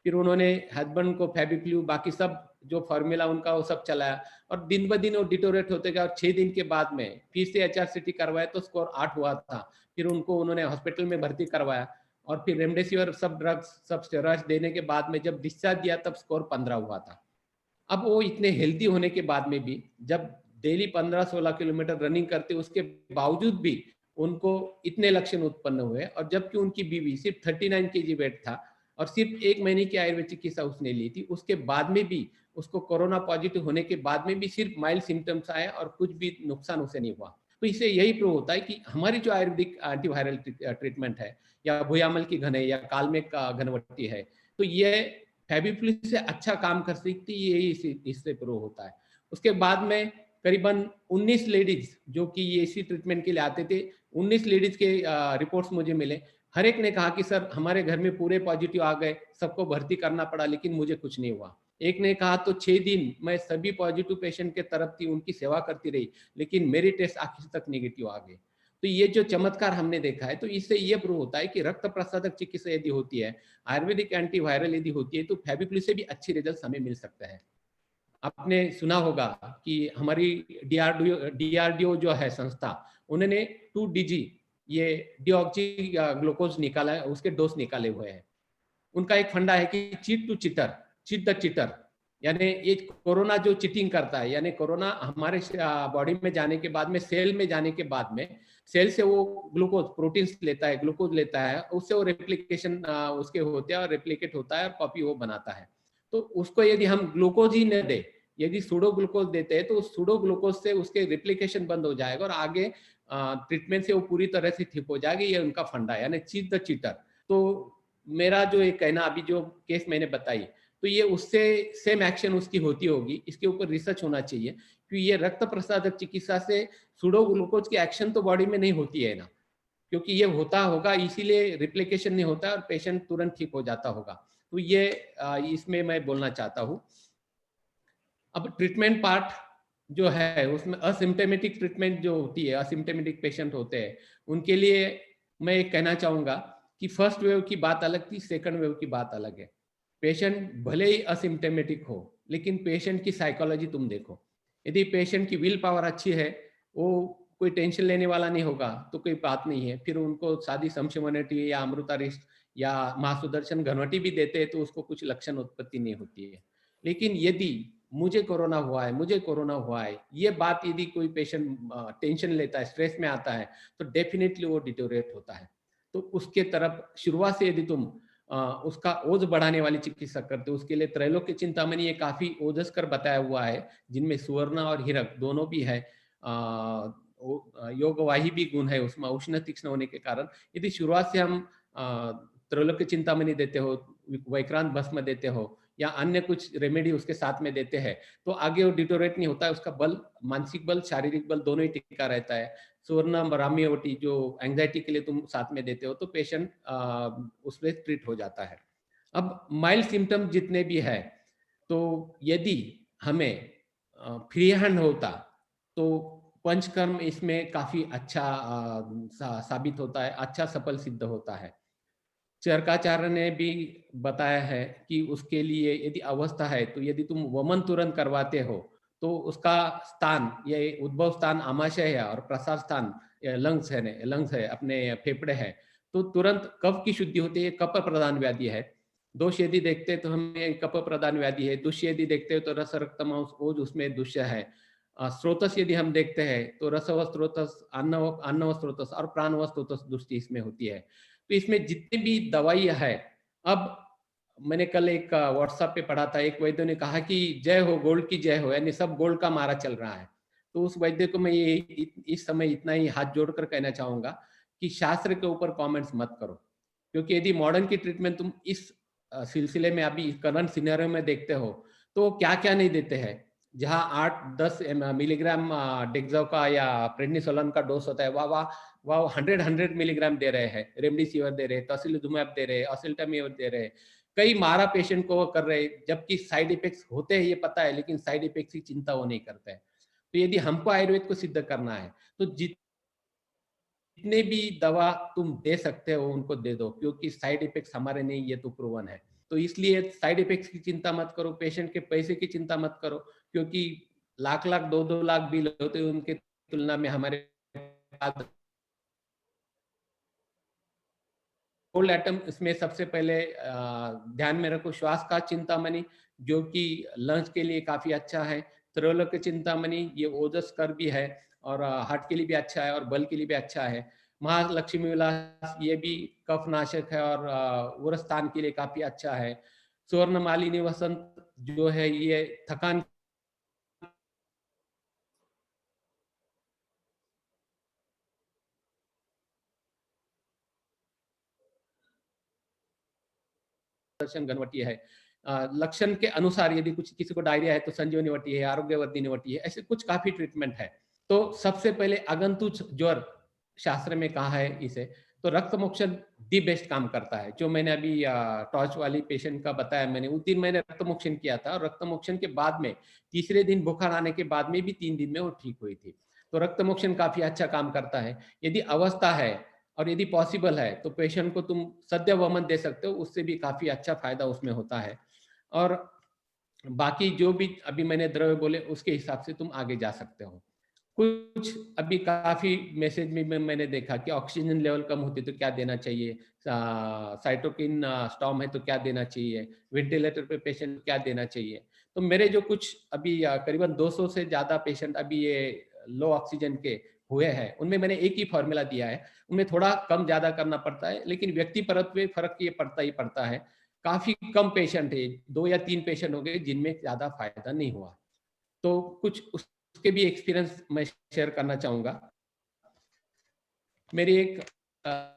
फिर उन्होंने हस्बैंड को फेविक्लू, बाकी सब जो फ़ॉर्मूला उनका वो सब चलाया और दिन ब दिन वो डिटोरेट होते गया और 6 दिन के बाद में फिर से एचआरसीटी करवाया तो स्कोर 8 हुआ था। फिर उनको उन्होंने हॉस्पिटल में भर्ती करवाया और फिर रेमडेसिविर सब ड्रग्स, सब स्टेरॉइड्स देने के बाद में जब डिस्चार्ज दिया तब स्कोर 15 हुआ था। अब वो इतने हेल्दी होने के बाद में भी जब डेली 15-16 किलोमीटर रनिंग करते उसके बावजूद भी उनको इतने लक्षण उत्पन्न हुए और जबकि उनकी बीवी सिर्फ 39 केजी वेट था और सिर्फ 1 महीने की आयुर्वेद चिकित्सा उसने ली थी, उसके बाद में भी उसको कोरोना पॉजिटिव होने के बाद में भी सिर्फ माइल्ड सिम्टम्स आए और कुछ भी नुकसान उसे नहीं हुआ। तो इससे यही प्रूव होता है कि हमारी जो आयुर्वेदिक एंटीवायरल ट्रीटमेंट है या भुयामल की घने या कालमेघ का घनवट्टी है, तो ये फेविपिल से अच्छा काम कर सकती है, यही इससे प्रूव होता है। उसके बाद में करीबन 19 लेडीज जो कि ये इसी ट्रीटमेंट के लिए आते थे, 19 लेडीज के रिपोर्ट्स मुझे मिले। हर एक ने कहा कि सर हमारे घर में पूरे पॉजिटिव आ गए, सबको भर्ती करना पड़ा लेकिन मुझे कुछ नहीं हुआ। एक ने कहा तो 6 दिन मैं सभी पॉजिटिव पेशेंट के तरफ थी, उनकी सेवा करती रही, लेकिन मेरी टेस्ट आखिर तक नेगेटिव आ गए। तो ये जो चमत्कार हमने देखा है, तो इससे ये प्रूव होता है कि रक्त प्रसादक चिकित्सा यदि होती है, आयुर्वेदिक एंटीवायरल यदि होती है, तो फेविपिल से भी अच्छे रिजल्ट हमें मिल सकते हैं। आपने सुना होगा कि हमारी डीआरडीओ जो है संस्था, उन्होंने 2DG ये डीऑक्सी ग्लूकोज निकाला है, उसके डोज निकाले हुए हैं। उनका एक फंडा है कि cheat to cheater, cheat the cheater, यानी ये कोरोना जो चीटिंग करता है, यानी कोरोना हमारे बॉडी में जाने के बाद में, सेल में जाने के बाद में, सेल से वो ग्लूकोज प्रोटीन्स लेता है, ग्लूकोज लेता है, उससे वो रेप्लिकेशन उसके होते हैं और रेप्लिकेट होता है और कॉपी वो बनाता है। तो उसको यदि हम ग्लूकोज ही न दे, यदि सूडो ग्लूकोज देते हैं, तो उस सूडो ग्लूकोज से उसके रेप्लिकेशन बंद हो जाएगा और आगे ट्रीटमेंट से वो पूरी तरह से ठीक हो जाएगी। ये उनका फंडा है, यानी चीट द चीटर। तो मेरा जो एक कहना, अभी जो केस मैंने बताई, तो ये उससे सेम एक्शन उसकी होती होगी, इसके ऊपर रिसर्च होना चाहिए, क्योंकि ये रक्त प्रसादक चिकित्सा से सूडो ग्लूकोज की एक्शन तो बॉडी में नहीं होती है ना, क्योंकि ये होता होगा इसीलिए रिप्लिकेशन नहीं होता और पेशेंट तुरंत ठीक हो जाता होगा। तो ये इसमें मैं बोलना चाहता हूँ। अब ट्रीटमेंट पार्ट जो है, उसमें असिम्टोमेटिक ट्रीटमेंट जो होती है, असिम्टोमेटिक पेशेंट होते हैं, उनके लिए मैं एक कहना चाहूँगा कि फर्स्ट वेव की बात अलग थी, सेकंड वेव की बात अलग है। पेशेंट भले ही असिम्टोमेटिक हो, लेकिन पेशेंट की साइकोलॉजी तुम देखो। यदि पेशेंट की विल पावर अच्छी है, वो कोई टेंशन लेने वाला नहीं होगा, तो कोई बात नहीं है। फिर उनको सादी समशिवनिटी या अमृतारिष्ट या महासुदर्शन घनवटी भी देते हैं, तो उसको कुछ लक्षण उत्पत्ति नहीं होती है। लेकिन यदि मुझे कोरोना हुआ है, मुझे कोरोना हुआ है, ये बात यदि कोई पेशेंट टेंशन लेता है, स्ट्रेस में आता है, तो डेफिनेटली वो डिटोरेट होता है। तो उसके तरफ शुरुआत से यदि तुम उसका ओज बढ़ाने वाली चिकित्सा करते हो, उसके लिए त्रैलोक्य चिंतामणि ये काफी ओजस्कर बताया हुआ है, जिनमें सुवर्ण और हीरक दोनों भी है। योगवाही भी गुण है उसमें, उष्ण तीक्ष्ण होने के कारण। यदि शुरुआत से हम त्रैलोक्य चिंतामणि देते हो, वैक्रांत भस्म देते हो या अन्य कुछ रेमेडी उसके साथ में देते हैं, तो आगे वो डिटोरेट नहीं होता है, उसका बल, मानसिक बल, शारीरिक बल दोनों ही टिका रहता है। सुवर्ण ब्राह्मीवटी जो एंग्जाइटी के लिए तुम साथ में देते हो, तो पेशेंट उसमें ट्रीट हो जाता है। अब माइल्ड सिम्टम जितने भी है, तो यदि हमें फ्री हैंड होता, तो पंचकर्म इसमें काफी अच्छा साबित होता है, अच्छा सफल सिद्ध होता है। चरकाचार्य ने भी बताया है कि उसके लिए यदि अवस्था है, तो यदि तुम वमन तुरंत करवाते हो, तो उसका स्थान, ये उद्भव स्थान आमाशय है और प्रसार स्थान लंग्स है, अपने फेफड़े है, तो तुरंत कफ की शुद्धि होती है। कफ प्रधान व्याधि है। दोष यदि देखते हैं तो हमें कफ प्रधान व्याधि है। दुष्य यदि देखते हैं तो रस रक्त मांस ओज उसमें दुष्य है। स्रोतस यदि हम देखते हैं तो रस व स्रोतस, अन्न व स्रोतस और प्राण व स्रोतस दृष्टि इसमें होती है। तो इसमें जितनी भी दवाइयाँ है, अब मैंने कल एक व्हाट्सएप पे पढ़ा था, एक वैद्य ने कहा कि जय हो, गोल्ड की जय हो, यानी सब गोल्ड का मारा चल रहा है। तो उस वैद्य को मैं ये इस समय इतना ही हाथ जोड़कर कहना चाहूंगा कि शास्त्र के ऊपर कमेंट्स मत करो, क्योंकि यदि मॉडर्न की ट्रीटमेंट तुम इस सिलसिले में अभी करंट सिनेरियो में देखते हो, तो क्या क्या नहीं देते हैं। जहाँ 8-10 मिलीग्राम डेक्सो का या प्रेडनिसोलोन का डोज होता है, वाह वाह 100 मिलीग्राम दे रहे हैं, रेमडेसिविर दे रहे हैं, टोसिलिजुमैब दे रहे हैं, ऑसेल्टामिविर दे रहे हैं, कई मारा पेशेंट को कर रहे हैं, जबकि साइड इफेक्ट्स होते हैं ये पता है, लेकिन साइड इफेक्ट्स की चिंता वो नहीं करते हैं। तो यदि हमको आयुर्वेद को सिद्ध करना है, तो जितने भी दवा तुम दे सकते हो उनको दे दो, क्योंकि साइड इफेक्ट्स हमारे नहीं, ये तो प्रूवन है। तो इसलिए साइड इफेक्ट्स की चिंता मत करो, पेशेंट के पैसे की चिंता मत करो, क्योंकि लाख लाख 2-2 लाख बिल होते हैं, उनके तुलना में हमारे पास गोल्ड एटम। इसमें सबसे पहले ध्यान में रखो श्वास का चिंतामणि, जो कि लंग्स के लिए काफी अच्छा है। त्रैलोक्य चिंतामणि ये ओजस कर भी है और हार्ट के लिए भी अच्छा है और बल के लिए भी अच्छा है। महालक्ष्मी विलास ये भी कफ नाशक है और उरस्थान के लिए काफी अच्छा है। स्वर्ण मालिनी वसंत जो है ये थकान महासुदर्शन घनवटी है। लक्षण के अनुसार यदि कुछ किसी को डायरिया है तो संजीवनी वटी है, आरोग्यवर्धिनी वटी है, ऐसे कुछ काफी ट्रीटमेंट है। तो सबसे पहले आगंतुक ज्वर शास्त्र में कहा है इसे, तो रक्त मोक्षण दी बेस्ट काम करता है। जो मैंने अभी टॉर्च वाली पेशेंट का बताया, मैंने उस दिन मैंने रक्त मोक्षण किया था और रक्त मोक्षण के बाद में तीसरे दिन बुखार आने के बाद में भी 3 दिन में वो ठीक हुई थी। तो रक्त मोक्षण काफी अच्छा काम करता है। यदि अवस्था है और यदि पॉसिबल है तो पेशेंट को तुम सद्य वमन दे सकते हो, उससे भी काफी अच्छा फायदा उसमें होता है। और बाकी जो भी अभी मैंने द्रव्य बोले उसके हिसाब से तुम आगे जा सकते हो। कुछ अभी काफी मैसेज में मैंने देखा कि ऑक्सीजन लेवल कम होती तो क्या देना चाहिए, साइटोकिन स्टॉर्म है तो क्या देना चाहिए, वेंटिलेटर पे पेशेंट क्या देना चाहिए। तो मेरे जो कुछ अभी करीबन 200 से ज्यादा पेशेंट अभी ये लो ऑक्सीजन के हुए हैं, उनमें मैंने एक ही फॉर्मूला दिया है। उनमें थोड़ा कम ज्यादा करना पड़ता है, लेकिन व्यक्ति परत पे फर्क ये पड़ता ही पड़ता है। काफी कम पेशेंट है, 2 या 3 पेशेंट हो गए जिनमें ज्यादा फायदा नहीं हुआ। तो कुछ उसके भी एक्सपीरियंस मैं शेयर करना चाहूंगा। मेरी एक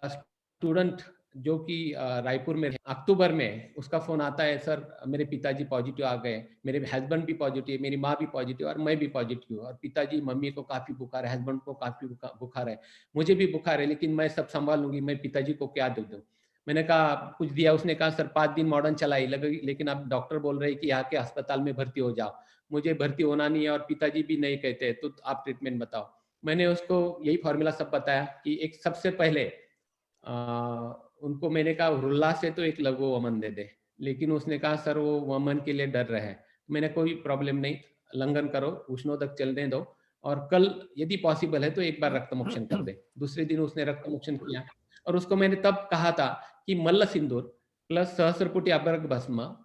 स्टूडेंट जो कि रायपुर में अक्टूबर में उसका फोन आता है, सर मेरे पिताजी पॉजिटिव आ गए, मेरे हस्बैंड भी पॉजिटिव, मेरी माँ भी पॉजिटिव और मैं भी पॉजिटिव, और पिताजी मम्मी को काफी बुखार है, हस्बैंड को काफी बुखार है, मुझे भी बुखार है, लेकिन मैं सब संभाल लूंगी, मैं पिताजी को क्या दे दूं। मैंने कहा कुछ दिया, उसने कहा सर 5 दिन मॉडर्न चलाई लगी, लेकिन अब डॉक्टर बोल रहे हैं कि यहाँ के अस्पताल में भर्ती हो जाओ, मुझे भर्ती होना नहीं है और पिताजी भी नहीं कहते, तो आप ट्रीटमेंट बताओ। मैंने उसको यही फॉर्मूला सब बताया कि एक सबसे पहले उनको मैंने कहा रुल्ला से तो एक लघु वमन दे दे, लेकिन उसने कहा सर वो वमन के लिए डर रहे हैं। मैंने कोई प्रॉब्लम नहीं, लंघन करो, उष्णोदक चलने दो, और कल यदि पॉसिबल है तो एक बार रक्त मोक्षण कर दे। दूसरे दिन उसने रक्त मोक्षण किया और उसको मैंने तब कहा था कि मल्ल सिंदूर प्लस सहस्रपुटी अभ्रक भस्म,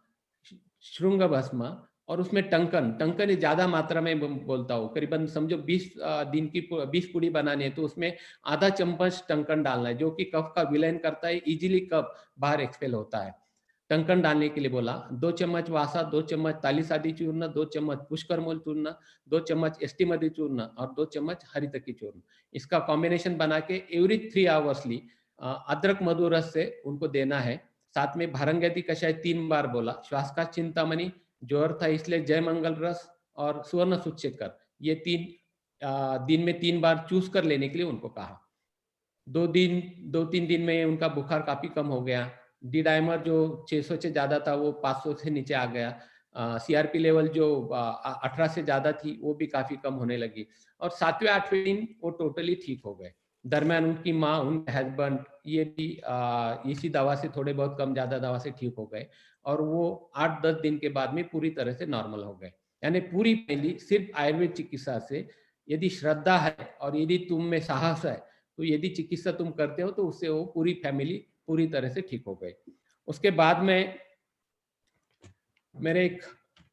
श्रृंग भस्म, और उसमें टंकन, टंकन ज्यादा मात्रा में बोलता हूँ, करीबन समझो 20 दिन की 20 पुड़ी बनानी है तो उसमें आधा चम्मच टंकन डालना है, जो कि कफ का विलयन करता है, इजीली कफ बाहर एक्सपेल होता है। टंकन डालने के लिए बोला, 2 चम्मच वासा, 2 चम्मच तालिसादी चूर्ण, 2 चम्मच पुष्करमूल चूर्ण, 2 चम्मच एस्टिमदी चूर्ण और 2 चम्मच हरितकी चूर्ण। इसका कॉम्बिनेशन बना के एवरी 3 आवर्सली अदरक मधु रस से उनको देना है। साथ में भारंगती कषाय 3 बार बोला, श्वास का चिंतामणि, ज्वर था इसलिए जय मंगल रस और सुवर्ण सुचेकर, ये 3 दिन में 3 बार चूस कर लेने के लिए उनको कहा। 2-3 दिन में उनका बुखार काफी कम हो गया। डी डायमर जो 600 से ज्यादा था वो 500 से नीचे आ गया। सीआरपी लेवल जो 18 से ज्यादा थी वो भी काफी कम होने लगी, और 7वें-8वें दिन वो टोटली ठीक हो गए। दरम्यान उनकी माँ, उनके हस्बैंड ये भी इसी दवा से, थोड़े बहुत कम ज्यादा दवा से ठीक हो गए, और वो 8-10 दिन के बाद में पूरी तरह से नॉर्मल हो गए। यानी पूरी फैमिली सिर्फ आयुर्वेद चिकित्सा से, यदि श्रद्धा है और यदि तुम में साहस है, तो यदि चिकित्सा तुम करते हो तो उससे वो पूरी फैमिली पूरी तरह से ठीक हो गई। उसके बाद में मेरे एक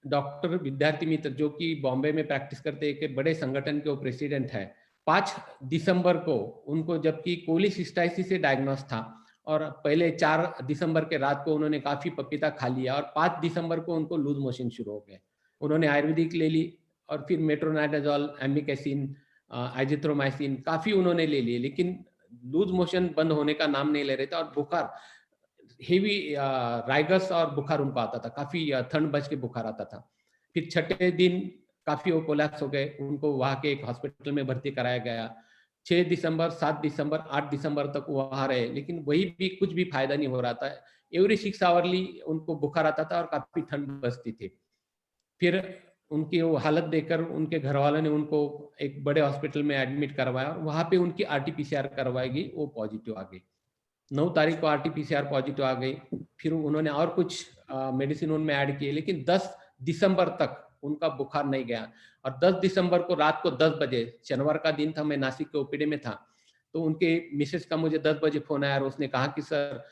डॉक्टर विद्यार्थी मित्र जो कि बॉम्बे में प्रैक्टिस करते एक बड़े संगठन के वो प्रेसिडेंट है, 5 दिसंबर को उनको जबकि कोलिसिस्टाइसिस से डायग्नोस था, और पहले 4 दिसंबर के रात को उन्होंने काफी पपीता खा लिया और 5 दिसंबर को उनको लूज मोशन शुरू हो गए। उन्होंने आयुर्वेदिक ले ली और फिर मेट्रोनाइडाजोल, एमिकेसिन, एजिथ्रोमाइसिन काफी उन्होंने ले लिए, लेकिन लूज मोशन बंद होने का नाम नहीं ले रहे थे, और बुखार हेवी राइगस और बुखार उनको आता था, काफी ठंड बच के बुखार आता था। फिर 6ठे दिन काफी वो कोलैप्स हो गए, उनको वहां के एक हॉस्पिटल में भर्ती कराया गया। 6 दिसंबर, 7 दिसंबर, 8 दिसंबर तक वो वहां रहे, लेकिन वही भी कुछ भी फायदा नहीं हो रहा था। एवरी 6 आवरली उनको बुखार आता था और काफी ठंड बचती थी। फिर उनकी वो हालत देखकर उनके घर वालों ने उनको एक बड़े हॉस्पिटल में एडमिट करवाया, और वहां पे उनकी आरटीपीसीआर करवाएगी, वो पॉजिटिव आ गई। 9 तारीख को आरटीपीसीआर पॉजिटिव आ गई। फिर उन्होंने और कुछ मेडिसिन उनमें ऐड किए, लेकिन 10 दिसंबर तक उनका बुखार नहीं गया। और 10 दिसंबर को रात को 10 बजे, शनिवार का दिन था, मैं नासिक के ओपीडी में था, तो उनके मिसेज का मुझे 10 बजे फोन आया और उसने कहा कि सर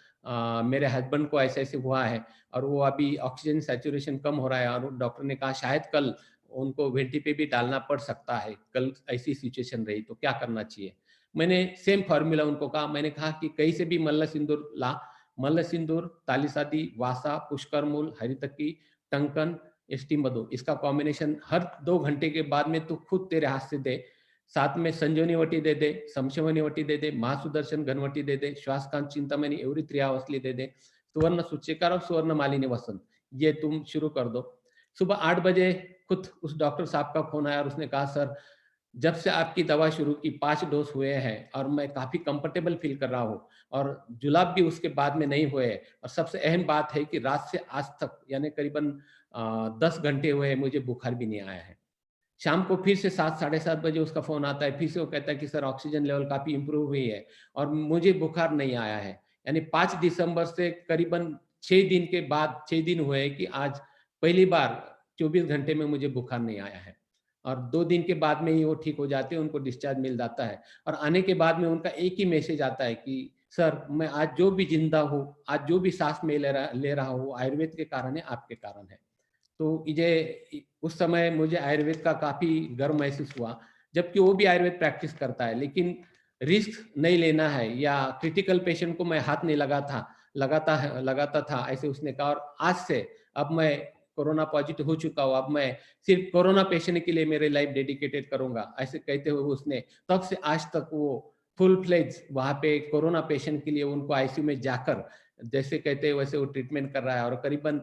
मेरे हस्बैंड को ऐसे ऐसे हुआ है और वो अभी ऑक्सीजन सैचुरेशन कम हो रहा है, और डॉक्टर ने कहा शायद कल उनको वेंटी पे भी डालना पड़ सकता है, कल ऐसी सिचुएशन रही तो क्या करना चाहिए। मैंने सेम फॉर्मूला उनको कहा, मैंने कहा कि कहीं से भी मल्ल सिंदूर ला, मल्ल सिंदूर, तालिसादी, वासा, पुष्करमूल, हरितकी, टंकन, एस्टी मधु, इसका कॉम्बिनेशन हर 2 घंटे के बाद में तो खुद तेरे हाथ से दे। साथ में संजीवनी वटी दे दे, समशवनी वटी दे दे, महासुदर्शन घनवटी दे दे, श्वासकांत चिंतामणि एवरी 3 आवर्सली दे दे। सुवर्ण सूचीकार और स्वर्ण मालिनी वसंत, ये तुम शुरू कर दो। सुबह 8 बजे खुद उस डॉक्टर साहब का फोन आया और उसने कहा, सर जब से आपकी दवा शुरू की 5 डोज हुए हैं और मैं काफ़ी कंफर्टेबल फ़ील कर रहा हूँ और जुलाब भी उसके बाद में नहीं हुए। और सबसे अहम बात है कि रात से आज तक यानी करीबन 10 घंटे हुए हैं, मुझे बुखार भी नहीं आया है। शाम को फिर से 7 साढ़े 7 बजे उसका फ़ोन आता है, फिर से वो कहता है कि सर ऑक्सीजन लेवल काफ़ी इम्प्रूव हुई है और मुझे बुखार नहीं आया है। यानी 5 दिसंबर से करीबन 6 दिन के बाद 6 दिन हुए हैं कि आज पहली बार 24 घंटे में मुझे बुखार नहीं आया है। और 2 दिन के बाद में ही वो ठीक हो जाते हैं, उनको डिस्चार्ज मिल जाता है। और आने के बाद में उनका एक ही मैसेज आता है कि सर मैं आज जो भी ज़िंदा हूँ, आज जो भी साँस में ले रहा हूँ, आयुर्वेद के कारण है, आपके कारण है। तो ये उस समय मुझे आयुर्वेद का काफ़ी गर्व महसूस हुआ, जबकि वो भी आयुर्वेद प्रैक्टिस करता है, लेकिन रिस्क नहीं लेना है या क्रिटिकल पेशेंट को मैं हाथ नहीं लगाता था, ऐसे उसने कहा। और आज से अब मैं कोरोना पॉजिटिव हो चुका हूँ, अब मैं सिर्फ कोरोना पेशेंट के लिए मेरी लाइफ डेडिकेटेड करूँगा, ऐसे कहते हुए उसने तब से आज तक वो फुल फ्लेज वहाँ पे कोरोना पेशेंट के लिए उनको आईसीयू में जाकर जैसे कहते हैं वैसे वो ट्रीटमेंट कर रहा है और करीबन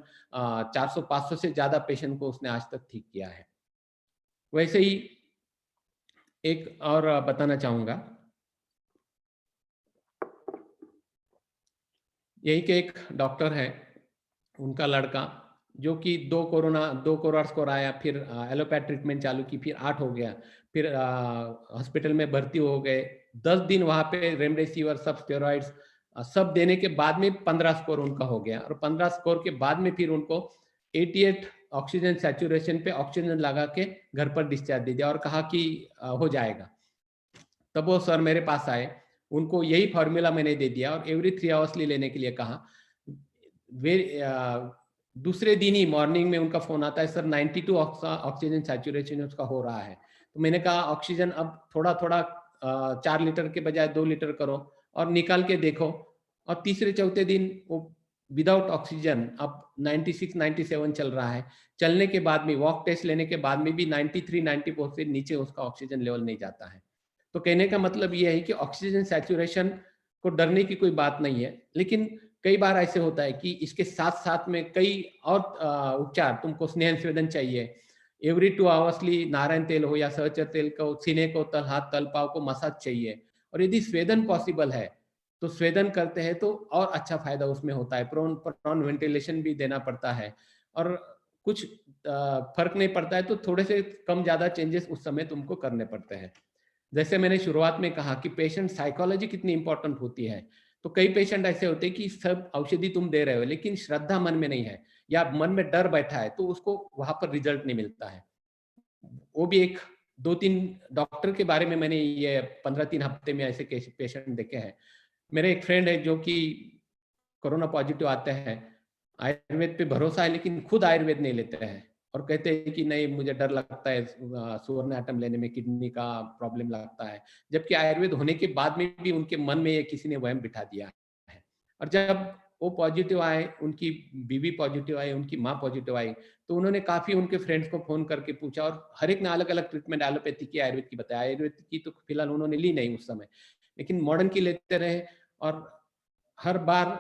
400-500 से ज़्यादा पेशेंट को उसने आज तक ठीक किया है। वैसे ही एक और बताना चाहूँगा, यही कि एक डॉक्टर है, उनका लड़का जो कि 2 कोरोना स्कोर आया, फिर एलोपैथ ट्रीटमेंट चालू की, फिर 8 हो गया, फिर हॉस्पिटल में भर्ती हो गए। 10 दिन वहाँ पे रेमडेसिविर, सब स्टेरॉइड्स सब देने के बाद में 15 स्कोर उनका हो गया और 15 स्कोर के बाद में फिर उनको 88 ऑक्सीजन सैचुरेशन पे ऑक्सीजन लगा के घर पर डिस्चार्ज दे दिया और कहा कि हो जाएगा। तब वो सर मेरे पास आए, उनको यही फ़ॉर्मूला मैंने दे दिया और एवरी 3 आवर्सली लेने के लिए कहा। दूसरे दिन ही मॉर्निंग में उनका फ़ोन आता है, सर 92 ऑक्सीजन सैचुरेशन उसका हो रहा है। तो मैंने कहा ऑक्सीजन अब थोड़ा-थोड़ा 4 लीटर के बजाय 2 लीटर करो और निकाल के देखो। और तीसरे-चौथे दिन वो विदाउट ऑक्सीजन अब 96-97 चल रहा है। चलने के बाद में वॉक टेस्ट लेने के बाद में भी 93-94 से नीचे उसका ऑक्सीजन लेवल नहीं जाता है। तो कहने का मतलब ये है कि ऑक्सीजन सैचुरेशन को डरने की कोई बात नहीं है, लेकिन कई बार ऐसे होता है कि इसके साथ-साथ में कई और उपचार तुमको स्नेहन स्वेदन चाहिए। एवरी 2 आवर्सली नारायण तेल हो या सहचर तेल को सीने को तल हाथ तल पाँव को मसाज चाहिए। और यदि स्वेदन पॉसिबल है, तो स्वेदन करते हैं तो और अच्छा फ़ायदा उसमें होता है। प्रोन वेंटिलेशन भी देना पड़ता है और कुछ फ़र्क नहीं पड़ता है तो थोड़े से कम ज़्यादा चेंजेस उस समय तुमको करने पड़ते हैं। जैसे मैंने शुरुआत में कहा कि पेशेंट साइकोलॉजी कितनी इंपॉर्टेंट होती है। तो कई पेशेंट ऐसे होते हैं कि सब औषधि तुम दे रहे हो लेकिन श्रद्धा मन में नहीं है या मन में डर बैठा है तो उसको वहां पर रिजल्ट नहीं मिलता है। वो भी एक 2-3 डॉक्टर के बारे में मैंने ये 15-3 हफ्ते में ऐसे पेशेंट देखे हैं। मेरे एक फ्रेंड है जो कि कोरोना पॉजिटिव आते हैं, आयुर्वेद पे भरोसा है लेकिन खुद आयुर्वेद नहीं लेते हैं और कहते हैं कि नहीं मुझे डर लगता है सुवर्ण आइटम लेने में, किडनी का प्रॉब्लम लगता है। जबकि आयुर्वेद होने के बाद में भी उनके मन में ये किसी ने वहम बिठा दिया है। और जब वो पॉजिटिव आए, उनकी बीवी पॉजिटिव आई, उनकी माँ पॉजिटिव आई, तो उन्होंने काफ़ी उनके फ्रेंड्स को फ़ोन करके पूछा और हर एक ने अलग-अलग ट्रीटमेंट एलोपैथी की, आयुर्वेद की बताया। आयुर्वेद की तो फिलहाल उन्होंने ली नहीं उस समय, लेकिन मॉडर्न की लेते रहे। और हर बार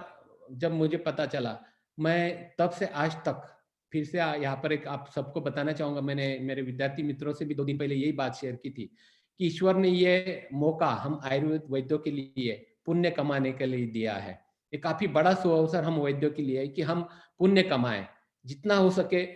जब मुझे पता चला, मैं तब से आज तक फिर से यहाँ पर एक आप सबको बताना चाहूँगा, मैंने मेरे विद्यार्थी मित्रों से भी 2 दिन पहले यही बात शेयर की थी, कि ईश्वर ने ये मौका हम आयुर्वेद वैद्यों के लिए पुण्य कमाने के लिए दिया है। ये काफ़ी बड़ा सुअवसर हम वैद्यों के लिए है कि हम पुण्य कमाएँ। जितना हो सके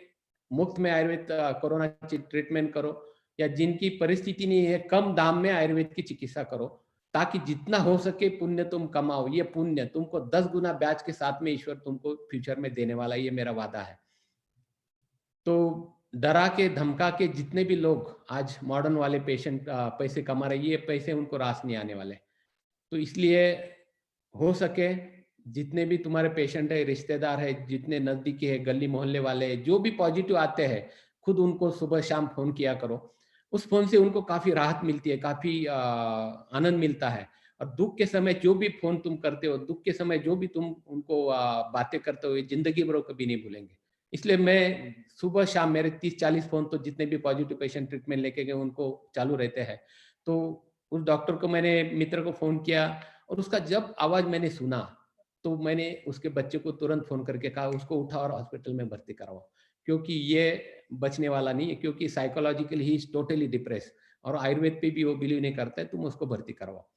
मुफ्त में आयुर्वेद कोरोना की ट्रीटमेंट करो या जिनकी परिस्थिति नहीं है, कम दाम में आयुर्वेद की चिकित्सा करो। ताकि जितना हो सके पुण्य तुम कमाओ। ये पुण्य तुमको 10 गुना ब्याज के साथ में ईश्वर तुमको फ्यूचर में देने वाला है, ये मेरा वादा है। तो डरा के धमका के जितने भी लोग आज मॉडर्न वाले पेशेंट पैसे कमा रहे हैं, ये पैसे उनको रास नहीं आने वाले। तो इसलिए हो सके जितने भी तुम्हारे पेशेंट है, रिश्तेदार है, जितने नजदीकी है, गली मोहल्ले वाले जो भी पॉजिटिव आते हैं, खुद उनको सुबह शाम फोन किया करो। उस फोन से उनको काफी राहत मिलती है, काफी आनंद मिलता है। और दुख के समय जो भी फोन तुम करते हो, दुख के समय जो भी तुम उनको बातें करते हो, ये जिंदगी भर वो कभी नहीं भूलेंगे। इसलिए मैं सुबह शाम मेरे 30-40 फोन तो जितने भी पॉजिटिव पेशेंट ट्रीटमेंट लेके गए उनको चालू रहते हैं। तो उस डॉक्टर को मैंने मित्र को फोन किया और उसका जब आवाज मैंने सुना, तो मैंने उसके बच्चे को तुरंत फोन करके कहा उसको उठा और हॉस्पिटल में भर्ती करवाओ, क्योंकि ये बचने वाला नहीं है, क्योंकि psychologically he is totally depress और आयुर्वेद पे भी वो बिलीव नहीं करता है, तुम उसको भर्ती करवाओ।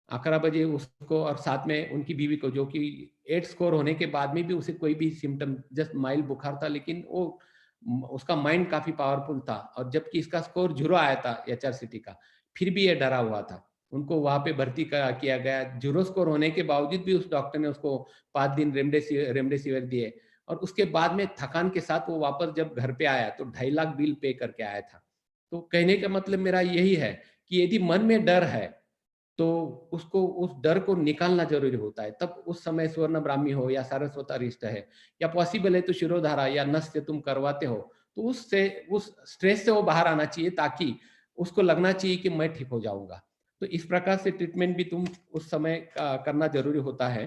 11 बजे उसको और साथ में उनकी बीवी को, जो कि 8 स्कोर होने के बाद में भी उसे कोई भी सिम्टम, जस्ट माइल्ड बुखार था, लेकिन वो उसका माइंड काफी पावरफुल था, और जबकि इसका स्कोर 0 आया था एचआरसीटी का, फिर भी ये डरा हुआ था। उनको वहां पे भर्ती किया गया। 0 स्कोर होने के बावजूद भी उस डॉक्टर ने उसको 5 दिन रेमडेसिविर दिए, और उसके बाद में थकान के साथ वो वापस जब घर पे आया तो 2.5 लाख बिल पे करके आया था। तो कहने का मतलब मेरा यही है कि यदि मन में डर है तो उसको, उस डर को निकालना जरूरी होता है। तब उस समय स्वर्ण ब्राह्मी हो या सारस्वतारिष्ट है, या पॉसिबल है तो शिरोधारा या नस से तुम करवाते हो, तो उससे, उस स्ट्रेस से वो बाहर आना चाहिए, ताकि उसको लगना चाहिए कि मैं ठीक हो जाऊंगा। तो इस प्रकार से ट्रीटमेंट भी तुम उस समय करना जरूरी होता है।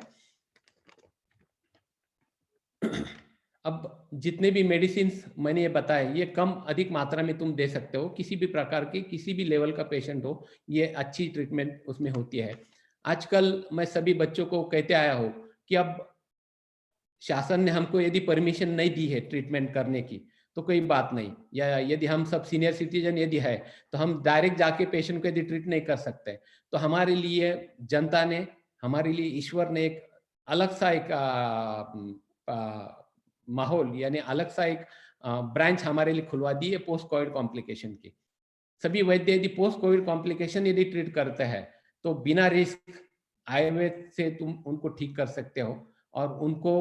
अब जितने भी मेडिसिन मैंने ये बताए, ये कम अधिक मात्रा में तुम दे सकते हो, किसी भी प्रकार की, किसी भी लेवल का पेशेंट हो, ये अच्छी ट्रीटमेंट उसमें होती है। आजकल मैं सभी बच्चों को कहते आया हूँ कि अब शासन ने हमको यदि परमिशन नहीं दी है ट्रीटमेंट करने की, तो कोई बात नहीं, या यदि हम सब सीनियर सिटीजन यदि है तो हम डायरेक्ट जाके पेशेंट को यदि ट्रीट नहीं कर सकते, तो हमारे लिए जनता ने, हमारे लिए ईश्वर ने एक अलग सा एक माहौल, यानी अलग सा एक ब्रांच हमारे लिए खुलवा दी है पोस्ट कोविड कॉम्प्लिकेशन की। सभी वैद्य यदि पोस्ट कोविड कॉम्प्लिकेशन यदि ट्रीट करते हैं तो बिना रिस्क आयुर्वेद से तुम उनको ठीक कर सकते हो, और उनको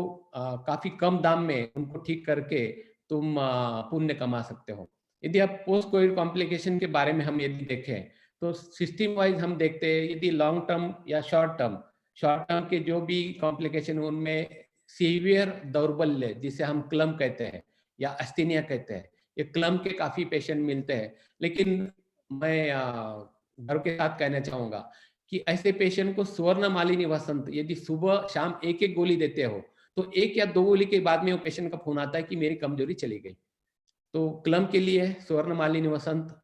काफी कम दाम में उनको ठीक करके तुम पुण्य कमा सकते हो। यदि आप पोस्ट कोविड कॉम्प्लिकेशन के बारे में हम यदि देखें तो सिस्टम वाइज हम देखते हैं, यदि लॉन्ग टर्म या शॉर्ट टर्म के जो भी कॉम्प्लिकेशन, उनमें सीवियर दौर्बल्य जिसे हम क्लम कहते हैं या अस्थेनिया कहते हैं, ये क्लम के काफी पेशेंट मिलते हैं। लेकिन मैं गर्व के साथ कहना चाहूंगा कि ऐसे पेशेंट को स्वर्ण मालिनी वसंत यदि सुबह शाम एक एक गोली देते हो, तो 1 या 2 गोली के बाद में वो पेशेंट का फोन आता है कि मेरी कमजोरी चली गई। तो क्लम के लिए स्वर्ण मालिनी वसंत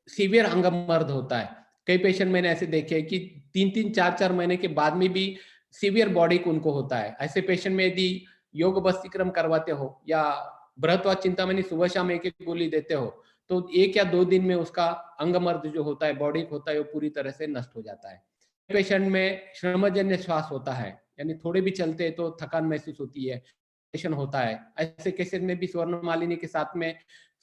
सीवियर अंगमर्द होता है। कई पेशेंट मैंने ऐसे देखे हैं कि 3-3, 4-4 महीने के बाद में भी सीवियर बॉडी उनको होता है। ऐसे पेशेंट में यदि योग बस्तिक्रम करवाते हो या बृहत्वा चिंतामणि सुबह शाम एक एक गोली देते हो, तो 1 या 2 दिन में उसका अंगमर्द जो होता है, बॉडी होता है, वो पूरी तरह से नष्ट हो जाता है। पेशेंट में श्रमजन्य श्वास होता है, यानी थोड़े भी चलते हैं तो थकान महसूस होती है, होता है। ऐसे केसेस में भी स्वर्ण मालिनी के साथ में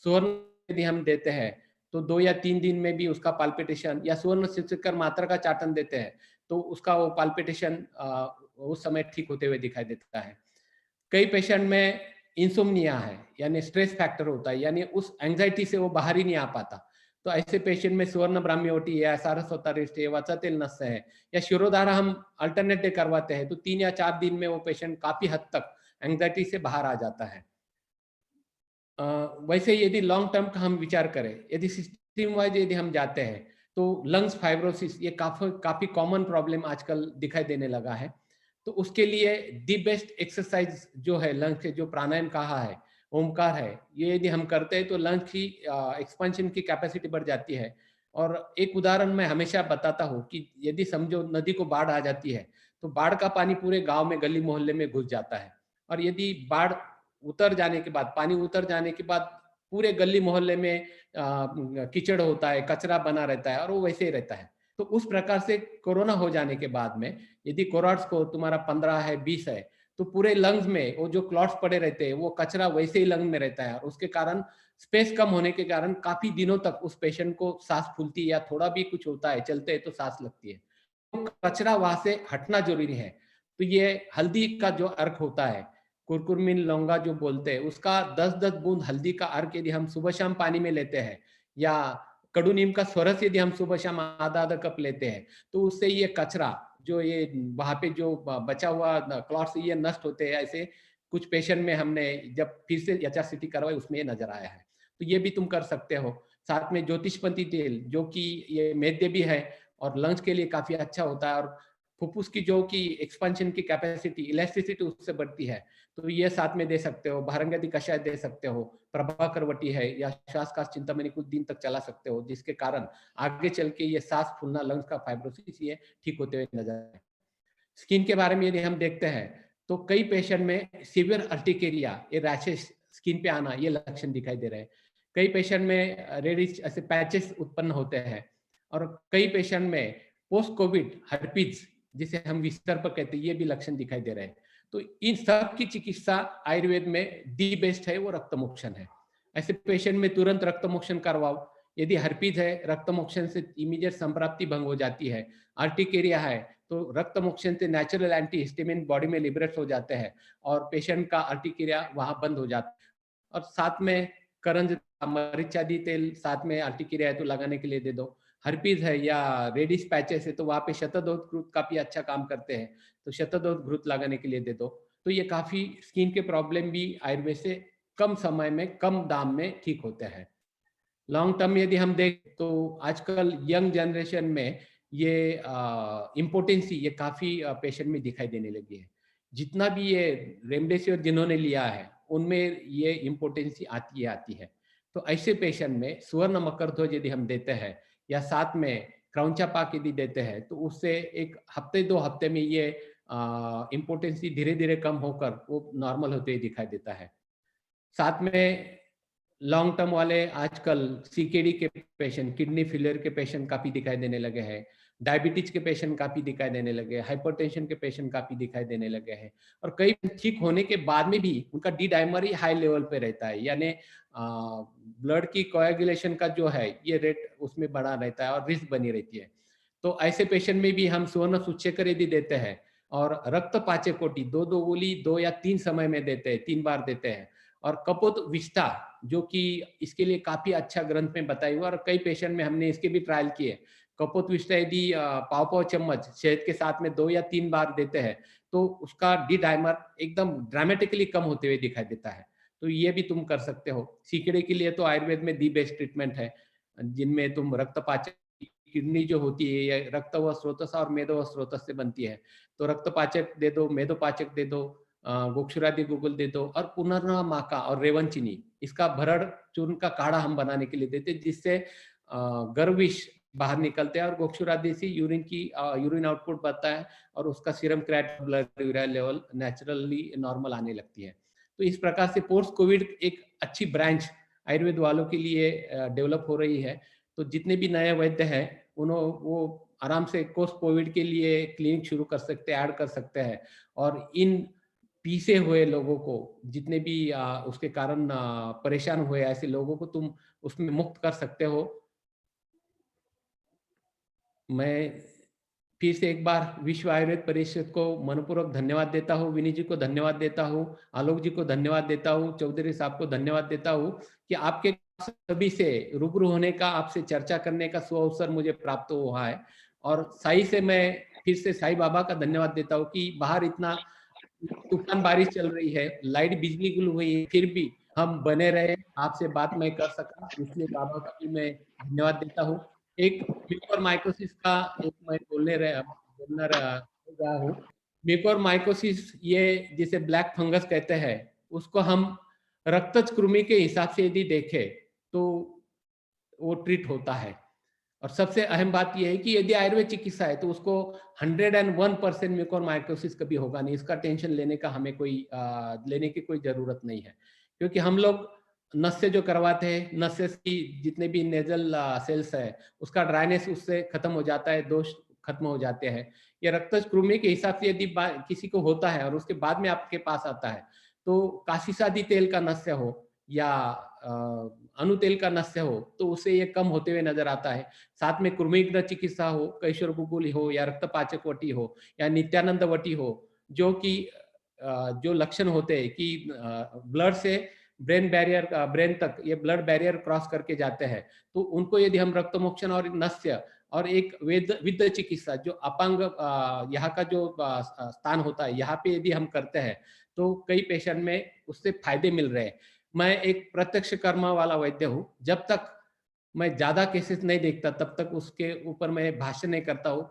स्वर्ण यदि हम देते हैं तो 2 या 3 दिन में भी उसका पाल्पिटेशन, या स्वर्ण शिवशंकर मात्रा का चाटन देते हैं तो उसका वो पाल्पिटेशन उस समय ठीक होते हुए दिखाई देता है। कई पेशेंट में इंसोम्निया है, यानी स्ट्रेस फैक्टर होता है, यानी उस एंजाइटी से वो बाहर ही नहीं आ पाता। तो ऐसे पेशेंट में स्वर्ण ब्राह्मी ओटी है, सारस्वतारिष्ट है, वत्सतेल नस्य है, या शिरोधारा हम अल्टरनेट डे करवाते हैं तो 3 या 4 दिन में वो पेशेंट काफी हद तक एंजाइटी से बाहर आ जाता है। वैसे यदि लॉन्ग टर्म का हम विचार करें, यदि सिस्टम वाइज यदि हम जाते हैं तो लंग्स फाइब्रोसिस ये काफी कॉमन प्रॉब्लम आजकल दिखाई देने लगा है। तो उसके लिए दी बेस्ट एक्सरसाइज जो है लंग्स के, जो प्राणायाम कहा है, ओमकार है, ये यदि हम करते हैं तो लंग्स की एक्सपेंशन की कैपेसिटी बढ़ जाती है। और एक उदाहरण मैं हमेशा बताता हूँ कि यदि समझो नदी को बाढ़ आ जाती है तो बाढ़ का पानी पूरे गांव में गली मोहल्ले में घुस जाता है, और यदि बाढ़ उतर जाने के बाद, पानी उतर जाने के बाद पूरे गली मोहल्ले में कीचड़ होता है, कचरा बना रहता है और वो वैसे ही रहता है। तो उस प्रकार से कोरोना हो जाने के बाद में यदि कोराट स्कोर तुम्हारा 15 है, 20 है, तो पूरे लंग्स में वो जो क्लॉट्स पड़े रहते हैं वो कचरा वैसे ही लंग में रहता है और उसके कारण स्पेस कम होने के कारण काफी दिनों तक उस पेशेंट को सांस फूलती है या थोड़ा भी कुछ होता है, चलते हैं तो सांस लगती है। तो कचरा वहां से हटना जरूरी है। तो ये हल्दी का जो अर्क होता है, कुरकुरमिन लौंगा जो बोलते हैं, उसका 10-10 बूंद हल्दी का अर्क यदि हम सुबह शाम पानी में लेते हैं, या कड़ू नीम का स्वरस यदि हम सुबह शाम आधा-आधा कप लेते हैं, तो उससे ये कचरा जो ये वहां पे जो बचा हुआ क्लॉट्स ये नष्ट होते हैं। ऐसे कुछ पेशेंट में हमने जब फिर से एचआरसीटी करवाई उसमें ये नजर आया है। तो ये भी तुम कर सकते हो। साथ में ज्योतिषपंथी तेल जो कि ये मेद्य भी है और लंग्स के लिए काफी अच्छा होता है और फुफ्फुस की जो कि एक्सपेंशन की कैपेसिटी, इलास्टिसिटी उससे बढ़ती है, तो ये साथ में दे सकते हो। भारंगदी कषाय दे सकते हो, प्रभाकरवटी है, या श्वासकाश चिंतामणि कुछ दिन तक चला सकते हो, जिसके कारण आगे चल के ये सांस फूलना, लंग्स का फाइब्रोसिस ये ठीक होते हुए नजर आए। स्किन के बारे में यदि हम देखते हैं तो कई पेशेंट में सीवियर अर्टिकेरिया, ये रैशेस स्किन पे आना, ये लक्षण दिखाई दे रहे हैं। कई पेशेंट में रेडिश ऐसे पैचेस उत्पन्न होते हैं और कई पेशेंट में पोस्ट कोविड हर्पीज जिसे हम विस्तर पर कहते हैं, ये भी लक्षण दिखाई दे रहे हैं। तो इन सब की चिकित्सा आयुर्वेद में दी बेस्ट है वो रक्तमोक्षण है। ऐसे पेशेंट में तुरंत रक्तमोक्षण करवाओ। यदि हर्पीज है, रक्तमोक्षण से इमीडिएट संप्राप्ति भंग हो जाती है। अर्टिकेरिया है तो रक्तमोक्षण से नेचुरल एंटी हिस्टामिन बॉडी में लिबरेट हो जाते हैं और पेशेंट का अर्टिकेरिया वहां बंद हो जाता है। और साथ में करंज मरीचादी तेल साथ में अर्टिकेरिया है तो लगाने के लिए दे दो। हर्पीज है या रेडिश पैचेस है तो वहां पे शतदोष घृत काफी अच्छा काम करते हैं, तो शतदोष घृत लगाने के लिए दे दो। तो ये काफी स्किन के प्रॉब्लम भी आयुर्वेद से कम समय में कम दाम में ठीक होते हैं। लॉन्ग टर्म यदि हम देख तो आजकल यंग जनरेशन में ये इम्पोर्टेंसी ये काफी पेशेंट में दिखाई देने लगी है। जितना भी ये रेमडेसिविर जिन्होंने लिया है उनमें ये इम्पोर्टेंसी आती है। तो ऐसे पेशेंट में सुवर्ण मकरध्वज यदि हम देते हैं या साथ में क्रौंचा पाक यदि देते हैं तो उससे एक हफ्ते 2 हफ्ते में ये इम्पोर्टेंसी धीरे धीरे कम होकर वो नॉर्मल होते ही दिखाई देता है। साथ में लॉन्ग टर्म वाले आजकल सीकेडी के पेशेंट, किडनी फेलियर के पेशेंट काफी दिखाई देने लगे हैं, डायबिटीज के पेशेंट काफी दिखाई देने लगे हैं, हाइपरटेंशन के पेशेंट काफी दिखाई देने लगे हैं और कई ठीक होने के बाद में भी उनका डी डाइमर ही हाई लेवल पे रहता है, यानी ब्लड की कोएगुलेशन का जो है ये रेट उसमें बढ़ा रहता है और रिस्क बनी रहती है। तो ऐसे पेशेंट में भी हम सुवर्ण सूच्यकर यदि देते हैं और रक्त पाचकोटी 2-2 गोली 2 या 3 समय में देते हैं, 3 बार देते हैं, और कपोत विष्ठा जो कि इसके लिए काफी अच्छा ग्रंथ में बताई हुआ और कई पेशेंट में हमने इसके भी ट्रायल किए। कपोत विष्ठा यदि पाव चम्मच शहद के साथ में 2 या 3 बार देते हैं तो उसका डी डाइमर एकदम ड्रामेटिकली कम होते हुए दिखाई देता है। तो ये भी तुम कर सकते हो। सीकड़े के लिए तो आयुर्वेद में दी बेस्ट ट्रीटमेंट है, जिनमें तुम रक्तपाचक किडनी जो होती है ये रक्त व स्रोतस और मेदो व स्रोतस से बनती है, तो रक्तपाचक दे दो, मेदोपाचक दे दो, गोक्षुरादि गुगुल दे दो और पुनर्ना माका और रेवन चीनी, इसका भरड़ चूर्ण का काढ़ा हम बनाने के लिए देते हैं, जिससे गर्विश बाहर निकलते हैं और गोक्षुरादि से यूरिन आउटपुट बढ़ता है और उसका serum crate blood urea level naturally normal आने लगती है। तो इस प्रकार से पोस्ट कोविड एक अच्छी ब्रांच आयुर्वेद वालों के लिए डेवलप हो रही है। तो जितने भी नए वैद्य हैं वो आराम से पोस्ट कोविड के लिए क्लिनिक शुरू कर सकते हैं, ऐड कर सकते हैं और इन पीसे हुए लोगों को, जितने भी उसके कारण परेशान हुए ऐसे लोगों को तुम उसमें मुक्त कर सकते हो। मैं फिर से एक बार विश्व आयुर्वेद परिषद को मनपूर्वक धन्यवाद देता हूँ, विनी जी को धन्यवाद देता हूँ, आलोक जी को धन्यवाद देता हूँ, चौधरी साहब को धन्यवाद देता हूँ कि आपके सभी से रूबरू होने का, आपसे चर्चा करने का सुअवसर मुझे प्राप्त हुआ है। और साई से मैं फिर से साई बाबा का धन्यवाद देता हूँ कि बाहर इतना तूफान बारिश चल रही है, लाइट बिजली गुल हुई है, फिर भी हम बने रहे, आपसे बात मैं कर सका, इसलिए बाबा का भी मैं धन्यवाद देता हूँ। एक म्यूकोरमाइकोसिस का एक मैं बोलना रहा हूँ। म्यूकोरमाइकोसिस ये जिसे ब्लैक फंगस कहते हैं, उसको हम रक्तज कृमि के हिसाब से यदि देखें तो वो ट्रीट होता है। और सबसे अहम बात यह है कि यदि आयुर्वेद चिकित्सा है तो उसको 101% म्यूकोरमाइकोसिस कभी होगा नहीं, इसका टेंशन लेने का हमें लेने की कोई जरूरत नहीं है, क्योंकि हम लोग नस्य जो करवाते हैं, नस्य की जितने भी नेजल सेल्स है उसका ड्राइनेस उससे खत्म हो जाता है, दोष खत्म हो जाते हैं। ये रक्त कृमि के हिसाब से यदि किसी को होता है और उसके बाद में आपके पास आता है, तो काशीसादी तेल का नस्य हो या अनु तेल का नस्य हो, तो उससे ये कम होते हुए नजर आता है। साथ में कृमिग्न चिकित्सा हो, कैशोर गुगुली हो या रक्तपाचक वटी हो या नित्यानंद वटी हो, जो कि जो लक्षण होते हैं कि ब्लड से ब्रेन बैरियर, ब्रेन तक ये ब्लड बैरियर क्रॉस करके जाते हैं, तो उनको यदि हम रक्तमोक्षण और नस्य और एक विद्ध चिकित्सा जो अपांग यहाँ का जो स्थान होता है, यहाँ पे यदि हम करते हैं तो कई पेशेंट में उससे फायदे मिल रहे हैं। मैं एक प्रत्यक्ष कर्म वाला वैद्य हूँ। जब तक मैं ज्यादा केसेस नहीं देखता तब तक उसके ऊपर मैं भाष्य नहीं करता हूँ।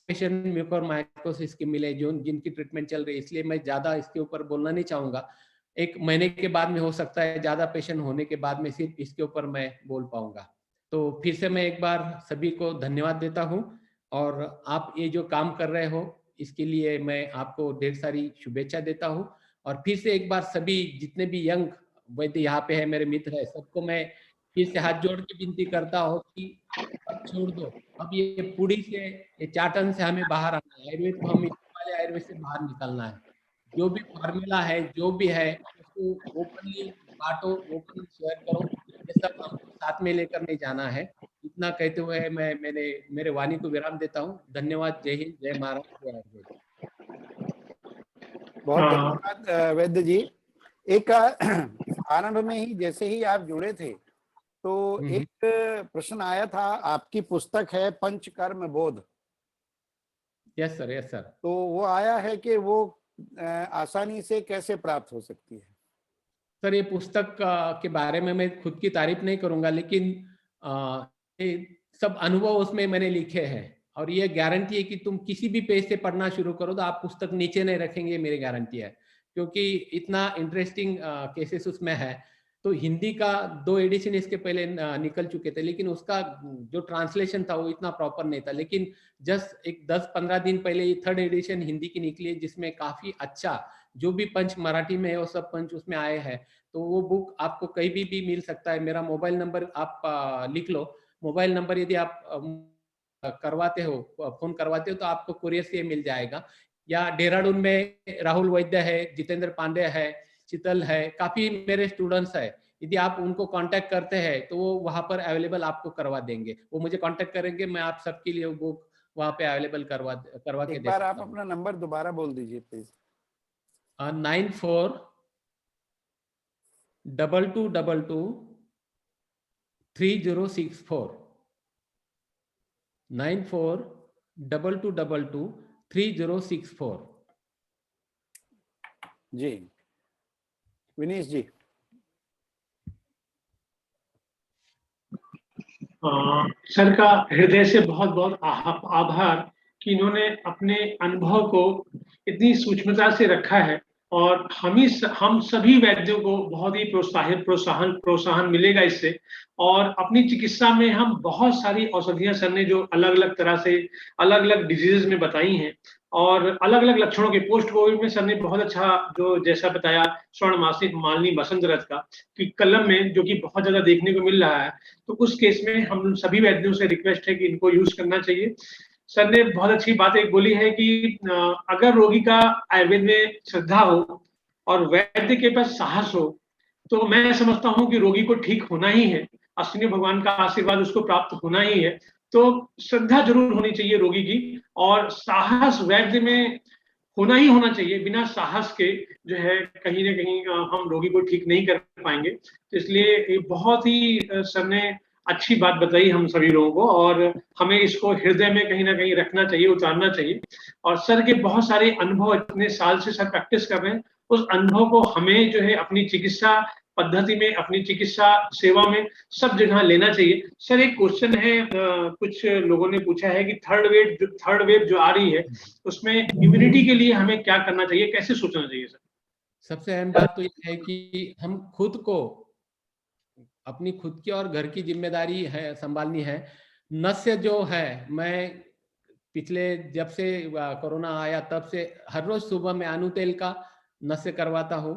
पेशेंट म्यूकोरमाइकोसिस के मिले जो जिनकी ट्रीटमेंट चल रही है, इसलिए मैं ज्यादा इसके ऊपर बोलना नहीं चाहूंगा। 1 महीने के बाद में हो सकता है, ज्यादा पेशेंट होने के बाद में सिर्फ इसके ऊपर मैं बोल पाऊंगा। तो फिर से मैं एक बार सभी को धन्यवाद देता हूँ, और आप ये जो काम कर रहे हो इसके लिए मैं आपको ढेर सारी शुभेच्छा देता हूँ। और फिर से एक बार सभी जितने भी यंग वैद्य यहाँ पे है, मेरे मित्र है, सबको मैं फिर से हाथ जोड़ के विनती करता हूँ कि अब छोड़ दो, अब ये पूरी से, ये चाटन से हमें बाहर आना है। आयुर्वेद को हम वाले आयुर्वेद से बाहर निकलना है। जो भी फॉर्मूला है, जो भी है, उसको ओपनली बांटो, ओपनली शेयर करो। ये सब हमको साथ में लेकर नहीं जाना है। इतना कहते हुए मैंने मेरे वाणी को विराम देता हूँ। धन्यवाद। जय हिंद, जय महाराष्ट्र, जय आयुर्वेद। बहुत धन्यवाद वैद्य जी। एक आरंभ में ही जैसे ही आप जुड़े थे तो एक प्रश्न आया था। आपकी पुस्तक है पंचकर्म बोध। Yes sir, yes sir. तो वो आया है कि वो आसानी से कैसे प्राप्त हो सकती है? सर ये पुस्तक के बारे में मैं खुद की तारीफ नहीं करूंगा, लेकिन सब अनुभव उसमें मैंने लिखे हैं, और ये गारंटी है कि तुम किसी भी पेज से पढ़ना शुरू करो तो आप पुस्तक नीचे नहीं रखेंगे, मेरी गारंटी है, क्योंकि इतना इंटरेस्टिंग केसेस उसमें है। तो हिंदी का 2 एडिशन इसके पहले निकल चुके थे, लेकिन उसका जो ट्रांसलेशन था वो इतना प्रॉपर नहीं था। लेकिन जस्ट एक 10-15 दिन पहले ये 3rd एडिशन हिंदी की निकली है, जिसमें काफी अच्छा जो भी पंच मराठी में है वो सब पंच उसमें आए हैं। तो वो बुक आपको कहीं भी मिल सकता है। मेरा मोबाइल नंबर आप लिख लो। मोबाइल नंबर यदि आप करवाते हो, फोन करवाते हो, तो आपको कुरियर से मिल जाएगा। या देहरादून में राहुल वैद्य है, जितेंद्र पांडे है, शीतल है, काफी मेरे स्टूडेंट्स है। यदि आप उनको कांटेक्ट करते हैं तो वो वहां पर अवेलेबल आपको करवा देंगे। वो मुझे कांटेक्ट करेंगे, मैं आप सबके लिए वो बुक वहां पे अवेलेबल करवा के दे सकता हूं। एक बार आप अपना नंबर दोबारा बोल दीजिए प्लीज। 9422223064 9422223064। जी विनीश जी। सर का हृदय से बहुत बहुत आभार कि इन्होंने अपने अनुभव को इतनी सूक्ष्मता से रखा है, और हम सभी वैद्यों को बहुत ही प्रोत्साहन मिलेगा इससे। और अपनी चिकित्सा में हम बहुत सारी औषधियां सर ने जो अलग अलग तरह से अलग अलग डिजीजेस में बताई हैं, और अलग अलग लक्षणों के पोस्ट कोविड में सर ने बहुत अच्छा जो जैसा बताया स्वर्ण मासिक मालिनी बसंत रथ का कि कलम में, जो कि बहुत ज्यादा देखने को मिल रहा है, तो उस केस में हम सभी वैद्यों से रिक्वेस्ट है कि इनको यूज करना चाहिए। सर ने बहुत अच्छी बात एक बोली है कि अगर रोगी का आयुर्वेद में श्रद्धा हो और वैद्य के पास साहस हो, तो मैं समझता हूं कि रोगी को ठीक होना ही है। अश्विनी भगवान का आशीर्वाद उसको प्राप्त होना ही है। तो श्रद्धा जरूर होनी चाहिए रोगी की, और साहस वैद्य में होना ही होना चाहिए। बिना साहस के जो है कहीं ना कहीं हम रोगी को ठीक नहीं कर पाएंगे। तो इसलिए ये बहुत ही सर ने अच्छी बात बताई हम सभी लोगों को, और हमें इसको हृदय में कहीं ना कहीं रखना चाहिए, उतारना चाहिए। और सर के बहुत सारे अनुभव, इतने साल से सर प्रैक्टिस कर रहे हैं, उस अनुभव को हमें जो है अपनी चिकित्सा पद्धति में, अपनी चिकित्सा सेवा में सब जगह लेना चाहिए। सर एक क्वेश्चन है, कुछ लोगों ने पूछा है कि थर्ड वेव जो आ रही है, उसमें इम्यूनिटी के लिए हमें क्या करना चाहिए, कैसे सोचना चाहिए सर? सबसे अहम बात तो यह है कि हम खुद को, अपनी खुद की और घर की जिम्मेदारी है संभालनी है। नस्य जो है, मैं पिछले जब से कोरोना आया तब से हर रोज सुबह में अनु तेल का नस्य करवाता हूँ,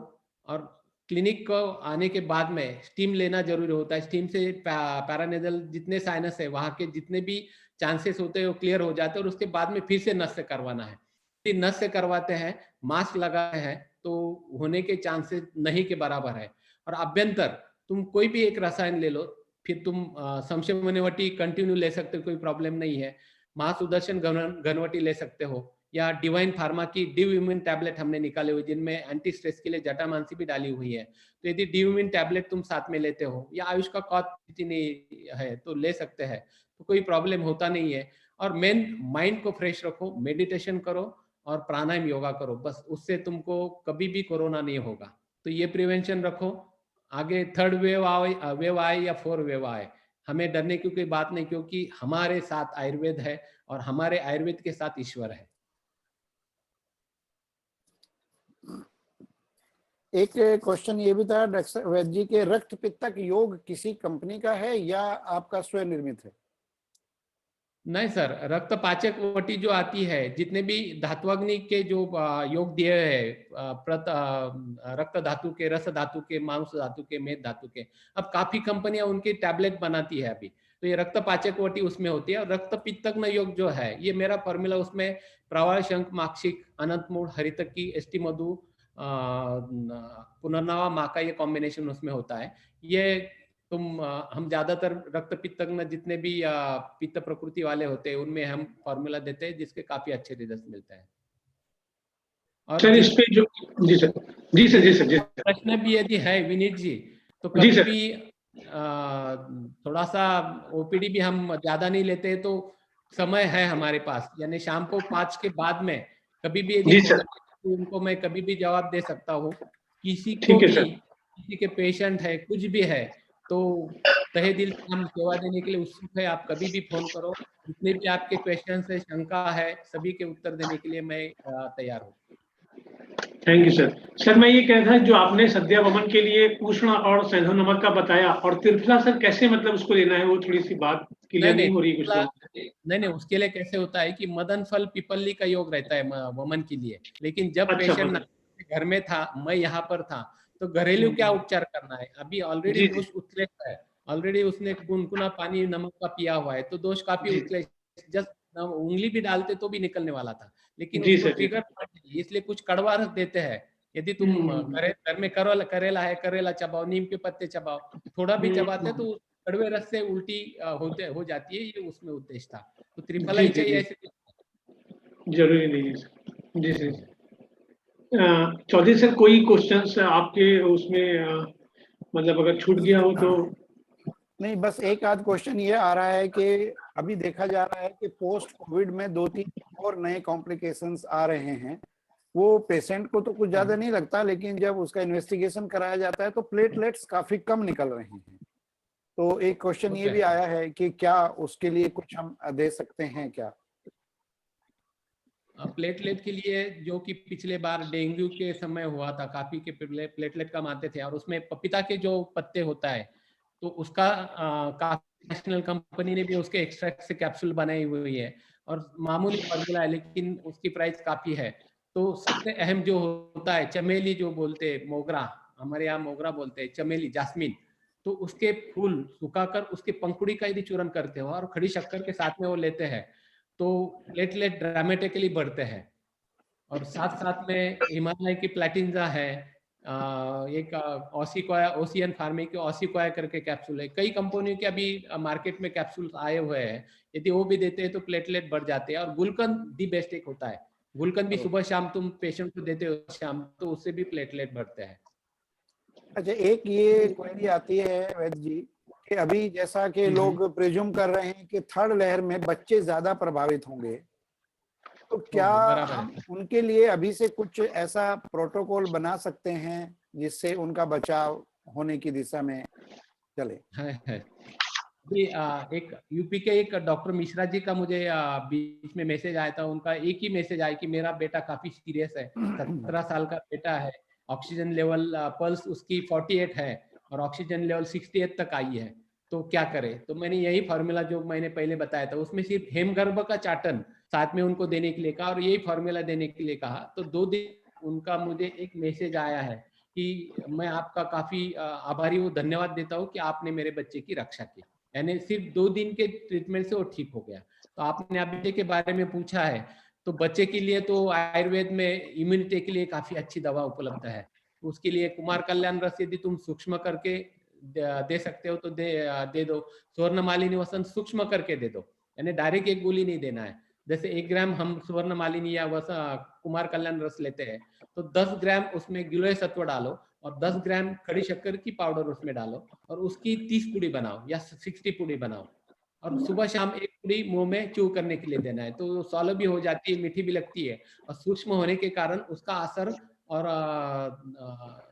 और क्लिनिक को आने के बाद में स्टीम लेना जरूरी होता है। स्टीम से पैरानेजल जितने साइनस है वहाँ के जितने भी चांसेस होते हैं वो क्लियर हो जाते हैं और उसके बाद में फिर से नस से करवाना है। फिर नस से करवाते हैं, मास्क लगाए हैं तो होने के चांसेस नहीं के बराबर है। और अभ्यंतर तुम कोई भी एक रसायन ले लो, फिर तुम संशमनवटी कंटिन्यू ले सकते हो, कोई प्रॉब्लम नहीं है। महासुदर्शन घनवटी ले सकते हो, या डिवाइन फार्मा की डिव्यूमिन टैबलेट हमने निकाले हुए जिनमें एंटी स्ट्रेस के लिए जटामांसी भी डाली हुई है। तो यदि डिव्यूमिन टैबलेट तुम साथ में लेते हो या आयुष का कॉथ है तो ले सकते हैं, तो कोई प्रॉब्लम होता नहीं है। और मेन माइंड को फ्रेश रखो, मेडिटेशन करो और प्राणायाम योगा करो, बस उससे तुमको कभी भी कोरोना नहीं होगा। तो ये प्रिवेंशन रखो। आगे थर्ड वेव आए या फोर्थ वेव आए, हमें डरने की कोई बात नहीं, क्योंकि हमारे साथ आयुर्वेद है और हमारे आयुर्वेद के साथ ईश्वर है। एक क्वेश्चन ये भी था डॉक्टर वैद्य जी के, रक्त पित्तक योग किसी कंपनी का है या आपका स्वयं निर्मित है? नहीं सर, रक्त पाचक वटी जो आती है, जितने भी धात्वाग्नि के जो योग दिए है, रक्त धातु के, रस धातु के, मांस धातु के, मेद धातु के, अब काफी कंपनियां उनकी टैबलेट बनाती है अभी। तो ये रक्त पाचक वटी उसमें होती है। और रक्त पित्तग्न योग जो है, ये मेरा फॉर्मूला, उसमें प्रवाल शंख, माक्षिक, अनंत मूल, हरितकी, एसटी मधु, पुनर्नवा माँ का ये कॉम्बिनेशन उसमें होता है। ये हम ज्यादातर रक्त पित्तग्न जितने भी पित्त प्रकृति वाले होते हैं उनमें हम फॉर्मूला देते हैं, जिसके काफी अच्छे रिजल्ट मिलते हैं। और सर इस पे जो जी सर जी सर जी सर जी प्रश्न भी यदि है विनीत जी, तो जी कभी सर। भी थोड़ा सा ओपीडी भी हम ज्यादा नहीं लेते, तो समय है हमारे पास, यानी शाम को 5 के बाद में कभी भी यदि जी सर। तो उनको मैं कभी भी जवाब दे सकता हूँ। किसी को ठीक है भी, सर। किसी के पेशेंट है, कुछ भी है, तो तहे दिल से हम सेवा देने के लिए उत्सुक है। आप कभी भी फोन करो, जितने भी आपके क्वेश्चन है, शंका है, सभी के उत्तर देने के लिए मैं तैयार हूँ। Thank you sir. सर मैं ये कह रहा था, जो आपने सद्या वमन के लिए उष्ण और सैंधव नमक का बताया, और त्रिफला सर कैसे मतलब उसको लेना है, वो थोड़ी सी बात क्लियर नहीं हो रही कुछ लोगों को। नहीं, उसके लिए कैसे होता है कि मदन फल पिपली का योग रहता है वमन के लिए, लेकिन जब अच्छा पेशेंट घर में था, मैं यहाँ पर था, तो घरेलू क्या उपचार करना है। अभी ऑलरेडी जी दोष उत्क्लेश है, ऑलरेडी उसने गुनगुना पानी नमक का पिया हुआ है, तो दोष काफी उत्क्लेश, जस्ट उंगली भी डालते तो भी निकलने वाला था, लेकिन जी उसको सर जी। ट्रिगर, इसलिए कुछ कड़वा रस देते हैं। यदि तुम घर में करेला है, करेला चबाओ, नीम के पत्ते चबाओ, थोड़ा भी चबाते तो कड़वे रस से उल्टी हो जाती है, ये उसमें उद्देश्य था। तो त्रिफला ही चाहिए ऐसे जरूरी नहीं है सर। जी सर। चौधरी सर कोई क्वेश्चंस आपके उसमें मतलब अगर छूट गया हो तो? नहीं, बस एक आध क्वेश्चन ये आ रहा है कि अभी देखा जा रहा है कि पोस्ट कोविड में 2-3 और नए कॉम्प्लिकेशंस आ रहे हैं। वो पेशेंट को तो कुछ ज्यादा नहीं लगता, लेकिन जब उसका इन्वेस्टिगेशन कराया जाता है तो प्लेटलेट्स काफी कम निकल रहे हैं। तो एक क्वेश्चन ये भी आया है कि क्या उसके लिए कुछ हम दे सकते हैं क्या? प्लेटलेट के लिए, जो कि पिछले बार डेंगू के समय हुआ था, काफी के प्लेटलेट कम आते थे, और उसमें पपीता के जो पत्ते होता है, तो उसका काफी नेशनल कंपनी ने भी उसके एक्सट्रैक्ट से कैप्सूल बनाई हुई है, और मामूली फॉर्मूला है, लेकिन उसकी प्राइस काफी है। तो सबसे अहम जो होता है चमेली, जो बोलते हैं मोगरा, हमारे यहाँ मोगरा बोलते हैं, चमेली, जास्मिन, तो उसके फूल सुखाकर उसके पंखुड़ी का यदि चूर्ण करते हो और खड़ी शक्कर के साथ में वो लेते हैं, तो प्लेटलेट ड्रामेटिकली बढ़ते हैं। और साथ साथ में हिमालय की प्लेटिंजा है, एक ऑसिकोया, ओसियन फार्मे की ऑसिकोया करके कैप्सूल है, कई कंपनियों के अभी मार्केट में कैप्सूल आए हुए हैं, यदि वो भी देते हैं तो प्लेटलेट बढ़ जाते हैं। और गुलकंद दी बेस्ट एक होता है, गुलकंद भी सुबह शाम तुम पेशेंट को देते हो शाम, तो उससे भी प्लेटलेट बढ़ते हैं। अच्छा, एक ये क्वेरी आती है वैद्य जी कि अभी जैसा कि लोग प्रिज्यूम कर रहे हैं कि थर्ड लहर में बच्चे ज्यादा प्रभावित होंगे, तो क्या हम उनके लिए अभी से कुछ ऐसा प्रोटोकॉल बना सकते हैं जिससे उनका बचाव होने की दिशा में चले? एक यूपी के एक डॉक्टर मिश्रा जी का मुझे बीच में मैसेज आया था, उनका एक ही मैसेज आया कि मेरा बेटा काफी सीरियस है, 17 साल का बेटा है, ऑक्सीजन लेवल पल्स उसकी 48 है और ऑक्सीजन लेवल 68 तक आई है, तो क्या करें। तो मैंने यही फार्मूला जो मैंने पहले बताया था, उसमें सिर्फ हेमगर्भ का चाटन साथ में उनको देने के लिए कहा और यही फार्मूला देने के लिए कहा। तो 2 दिन उनका मुझे एक मैसेज आया है कि मैं आपका काफी आभारी हूँ, धन्यवाद देता हूँ कि आपने मेरे बच्चे की रक्षा की। यानी सिर्फ 2 दिन के ट्रीटमेंट से वो ठीक हो गया। तो आपने अभी के बारे में पूछा है, तो बच्चे के लिए तो आयुर्वेद में इम्यूनिटी के लिए काफी अच्छी दवा उपलब्ध है। उसके लिए कुमार कल्याण रस यदि तुम सूक्ष्म करके दे सकते हो तो दे दो। स्वर्ण मालिनी वसंत सूक्ष्म करके दे दो, यानी डायरेक्ट एक गोली नहीं देना है। जैसे 1 ग्राम हम स्वर्ण मालिनी या कुमार कल्याण रस लेते हैं, तो 10 ग्राम उसमें गिलोय सत्व डालो और 10 ग्राम खड़ी शक्कर की पाउडर उसमें डालो और उसकी 30 पुड़ी बनाओ या 60 पुड़ी बनाओ और सुबह शाम एक पुड़ी मुंह में च्यू करने के लिए देना है। तो सॉल्व भी हो जाती है, मीठी भी लगती है और सूक्ष्म होने के कारण उसका असर और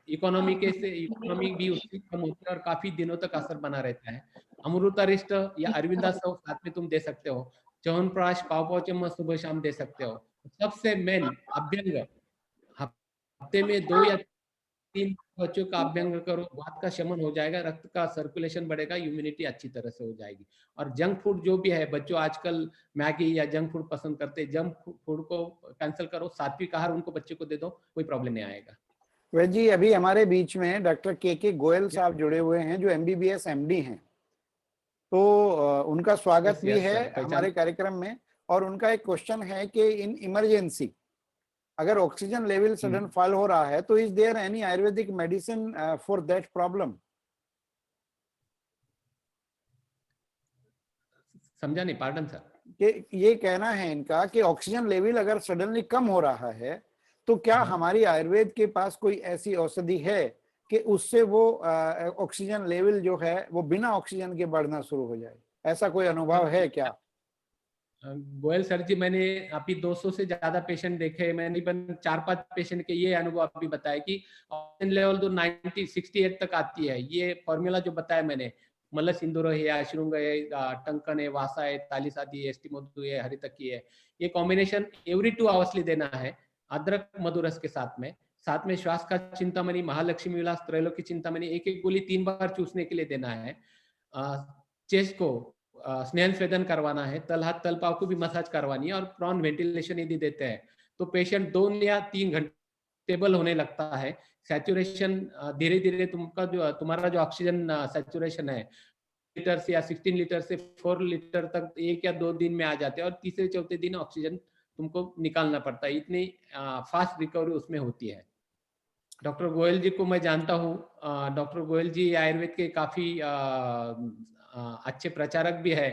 इकोनॉमी भी उसकी कम होती है और काफी दिनों तक असर बना रहता है। अमृतारिष्ट या अरविंदा सव साथ में तुम दे सकते हो। च्यवनप्राश, पाव चम्मच सुबह शाम दे सकते हो। सबसे मेन अभ्यंग, हफ्ते में 2 या 3 बच्चों का अभ्यंग करो, वात का शमन हो जाएगा, रक्त का सर्कुलेशन बढ़ेगा, इम्यूनिटी अच्छी तरह से हो जाएगी। और जंक फूड जो भी है, बच्चों आजकल मैगी या जंक फूड पसंद करते हैं, जंक फूड को कैंसिल करो, सात्विक आहार उनको बच्चे को दे दो, कोई प्रॉब्लम नहीं आएगा। वैद जी, अभी हमारे बीच में डॉक्टर के गोयल साहब जुड़े हुए हैं जो MBBS MD हैं, तो उनका स्वागत भी है हमारे कार्यक्रम में। और उनका एक क्वेश्चन है कि इन इमरजेंसी अगर ऑक्सीजन लेवल सडन फॉल हो रहा है तो is there any ayurvedic medicine for that problem? समझा नहीं, पार्डन सर। कि ये कहना है इनका कि ऑक्सीजन लेवल अगर सडनली कम हो रहा है तो क्या हमारी आयुर्वेद के पास कोई ऐसी औषधि है कि उससे वो ऑक्सीजन लेवल जो है वो बिना ऑक्सीजन के बढ़ना शुरू हो जाए? ऐसा कोई अनुभव है क्या? गोयल सर जी, मैंने अभी 200 से ज्यादा पेशेंट देखे। मैंने 4-5 पेशेंट के ये अनुभव अभी बताया कि ऑक्सीजन लेवल तो 68 तक आती है। ये फॉर्मूला जो बताया मैंने, मल्ल सिंदूर है, अश्रुंग है, टंकन है, वासा है, तालिसादी है, एस्टिमोदू है, हरितकी है, ये कॉम्बिनेशन एवरी 2 आवर्स देना है अदरक मधुरस के साथ में श्वास का चिंतामणि, महालक्ष्मी विलास, त्रैलोकी चिंतामणि, एक गोली 3 बार चूसने के लिए देना है। चेस्ट को स्नेहन स्वेदन करवाना है, तल हाथ तल पाव को भी मसाज करवानी है और प्रॉन वेंटिलेशन यदि देते हैं तो पेशेंट 2 या 3 घंटे स्टेबल होने लगता है। सैचुरेशन धीरे धीरे तुम्हारा जो ऑक्सीजन सैचुरेशन है लीटर से या 16 लीटर से 4 लीटर तक 1 या 2 दिन में आ जाते हैं और तीसरे चौथे दिन ऑक्सीजन तुमको निकालना पड़ता है। इतनी फास्ट रिकवरी उसमें होती है। डॉक्टर गोयल जी को मैं जानता हूँ। डॉक्टर गोयल जी आयुर्वेद के काफी अच्छे प्रचारक भी है।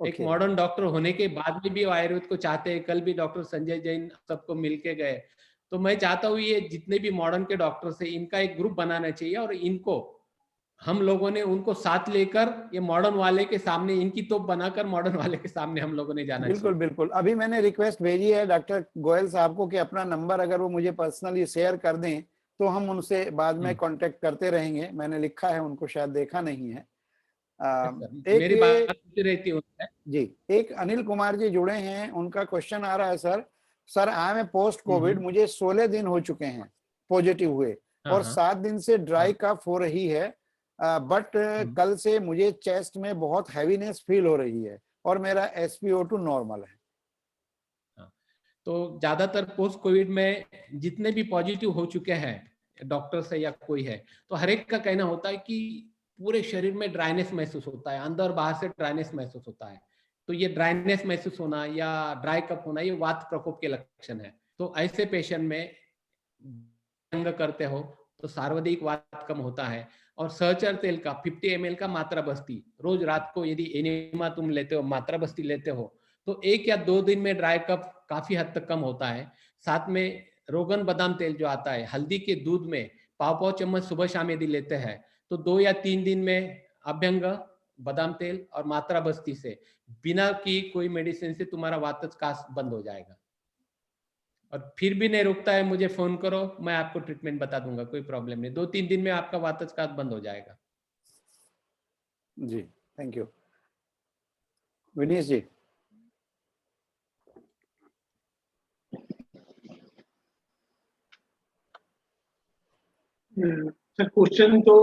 एक मॉडर्न डॉक्टर होने के बाद में भी आयुर्वेद को चाहते हैं। कल भी डॉक्टर संजय जैन सबको मिलके गए। तो मैं चाहता हूँ ये जितने भी मॉडर्न के डॉक्टर्स हैं इनका एक ग्रुप बनाना चाहिए और इनको हम लोगों ने उनको साथ लेकर ये मॉडर्न वाले के सामने इनकी तोप बनाकर मॉडर्न वाले के सामने हम लोगों ने जाना चाहिए। बिल्कुल बिल्कुल। अभी मैंने रिक्वेस्ट भेजी है डॉक्टर गोयल साहब को कि अपना नंबर अगर वो मुझे पर्सनली शेयर कर दें तो हम उनसे बाद में कांटेक्ट करते रहेंगे। मैंने लिखा है उनको, शायद देखा नहीं है। मेरी बात रहती है जी। एक अनिल कुमार जी जुड़े हैं, उनका क्वेश्चन आ रहा है, sir I am post Covid, मुझे 16 दिन हो चुके हैं पॉजिटिव हुए और 7 दिन से ड्राई कफ हो रही है, बट कल से मुझे चेस्ट में बहुत हैवीनेस फील हो रही है और मेरा SpO2 नॉर्मल है। तो ज्यादातर पोस्ट कोविड में जितने भी पॉजिटिव हो चुके हैं डॉक्टर से या कोई है, तो हर एक का कहना होता है कि पूरे शरीर में ड्राइनेस महसूस होता है, अंदर बाहर से ड्राइनेस महसूस होता है। तो ये ड्राइनेस महसूस होना या ड्राई कप होना ये वात प्रकोप के लक्षण है। तो ऐसे पेशेंट में जंग करते हो तो सार्वधिक वात कम होता है। और सहचर तेल का 50 ml का मात्रा बस्ती रोज रात को यदि एनिमा तुम लेते हो, मात्रा बस्ती लेते हो, तो 1 या 2 दिन में ड्राई कफ काफी हद तक कम होता है। साथ में रोगन बादाम तेल जो आता है हल्दी के दूध में पाव चम्मच सुबह शाम यदि लेते हैं तो 2 या 3 दिन में अभ्यंग, बादाम तेल और मात्रा बस्ती से बिना की कोई मेडिसिन से तुम्हारा वातज कास बंद हो जाएगा। और फिर भी नहीं रुकता है, मुझे फोन करो, मैं आपको ट्रीटमेंट बता दूंगा, कोई प्रॉब्लम नहीं। 2-3 दिन में आपका वातज कास बंद हो जाएगा। जी, thank you. Vinish ji. Sir question तो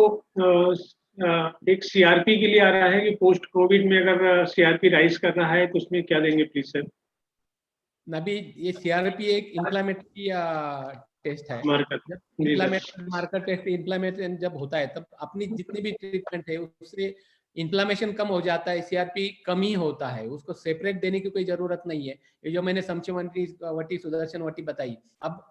एक CRP के लिए आ रहा है कि पोस्ट कोविड में अगर CRP राइज कर रहा है तो उसमें क्या देंगे प्लीज सर? अभी ये CRP एक इंफ्लेमेटरी टेस्ट है, मार्कर जब जी sir. Inflammation marker test inflammation जब होता है तब अपनी जितनी भी ट्रीटमेंट है उससे इन्फ्लेमेशन कम हो जाता है, सीआरपी कम ही होता है, उसको सेपरेट देने की कोई जरूरत नहीं है। ये जो मैंने समचमवती वटी सुदर्शन वटी बताई, अब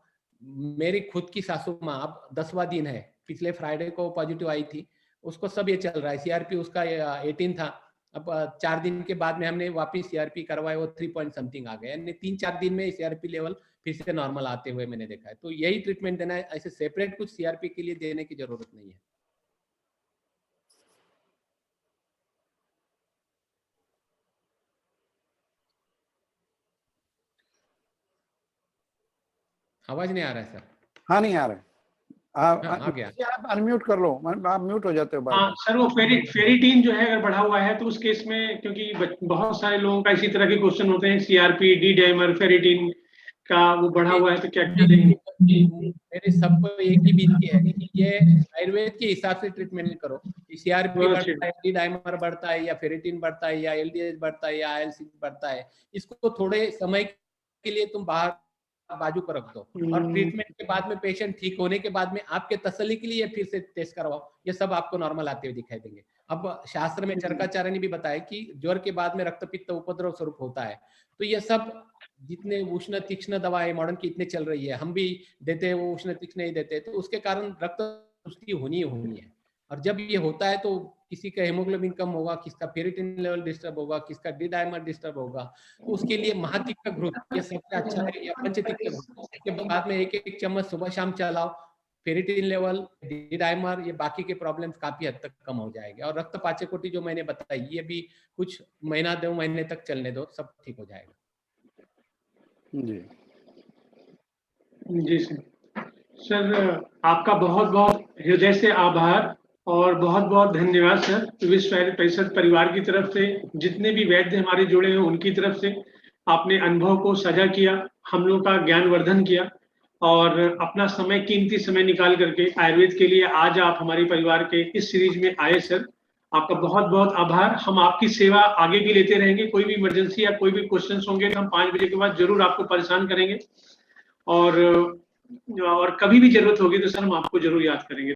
मेरी खुद की सासू माँ अब 10वां दिन है, पिछले फ्राइडे को पॉजिटिव आई थी, उसको सब ये चल रहा है, सीआरपी उसका 18 था, अब 4 दिन के बाद में हमने वापस सीआरपी करवाए, वो 3 पॉइंट समथिंग आ गया, यानी 3-4 दिन में सीआरपी लेवल फिर से नॉर्मल आते हुए मैंने देखा है। तो यही ट्रीटमेंट देना है, ऐसे सेपरेट कुछ सीआरपी के लिए देने की जरूरत नहीं है। आवाज नहीं आ रहा है सर? हाँ नहीं आ रहा है। आ गया। आप अनम्यूट कर लो, आप म्यूट हो जाते हो बार हाँ बार। सर, वो फेरिटीन जो है अगर बढ़ा हुआ है तो उस केस में, क्योंकि बहुत सारे लोगों का इसी तरह के क्वेश्चन होते हैं, सीआरपी, डी डाइमर, फेरिटीन का वो बढ़ा हुआ है तो क्या करेंगे? मेरे सबको एक ही विनती है कि ये आयुर्वेद के हिसाब से ट्रीटमेंट करो। सीआरपी बढ़ता है, डी डाइमर बढ़ता है, या फेरिटीन बढ़ता है, या एलडीएच बढ़ता है, या IL-6 बढ़ता है, इसको थोड़े समय के लिए तुम बाहर बाजू पर रख दो, और ट्रीटमेंट के बाद में पेशेंट ठीक होने के बाद में आपके तसल्ली के लिए फिर से टेस्ट करवाओ, ये सब आपको नॉर्मल आते हुए दिखाई देंगे। अब शास्त्र में चरकाचार्य ने भी बताया कि ज्वर के बाद में रक्तपित्त उपद्रव स्वरूप होता है, तो ये सब जितने उष्ण तीक्ष्ण दवाएं मॉडर्न की इतने चल रही है, हम भी देते हैं, वो उष्ण तीक्ष्ण नहीं देते, तो उसके कारण रक्त पुष्टि होनी है। और जब ये होता है तो किसी का हेमोग्लोबिन कम होगा, किसका फेरिटिन लेवल डिस्टर्ब होगा, किसका डी डाइमर डिस्टर्ब होगा, तो उसके लिए महातिक्त घृत ये सबसे अच्छा है, या पंचतिक्त घृत, उसके बाद में एक चम्मच सुबह शाम चलाओ, फेरिटिन लेवल, डी डाइमर, ये बाकी के प्रॉब्लम्स काफी हद तक कम हो जाएंगे। और रक्त पाचकोटी जो मैंने बताई, ये भी कुछ महीना 2 महीने तक चलने दो, सब ठीक हो जाएगा। जी जी सर। सर आपका बहुत बहुत हृदय से आभार और बहुत बहुत धन्यवाद सर। विश्व आयुर्वेद परिषद परिवार की तरफ से, जितने भी वैद्य हमारे जुड़े हैं उनकी तरफ से, आपने अनुभव को साझा किया, हम लोग का ज्ञानवर्धन किया, और अपना समय, कीमती समय निकाल करके आयुर्वेद के लिए आज आप हमारे परिवार के इस सीरीज में आए सर। आपका बहुत बहुत आभार। हम आपकी सेवा आगे भी लेते रहेंगे, कोई भी इमरजेंसी या कोई भी क्वेश्चंस होंगे तो हम 5 बजे के बाद जरूर आपको परेशान करेंगे, और कभी भी जरूरत होगी तो सर हम आपको जरूर याद करेंगे।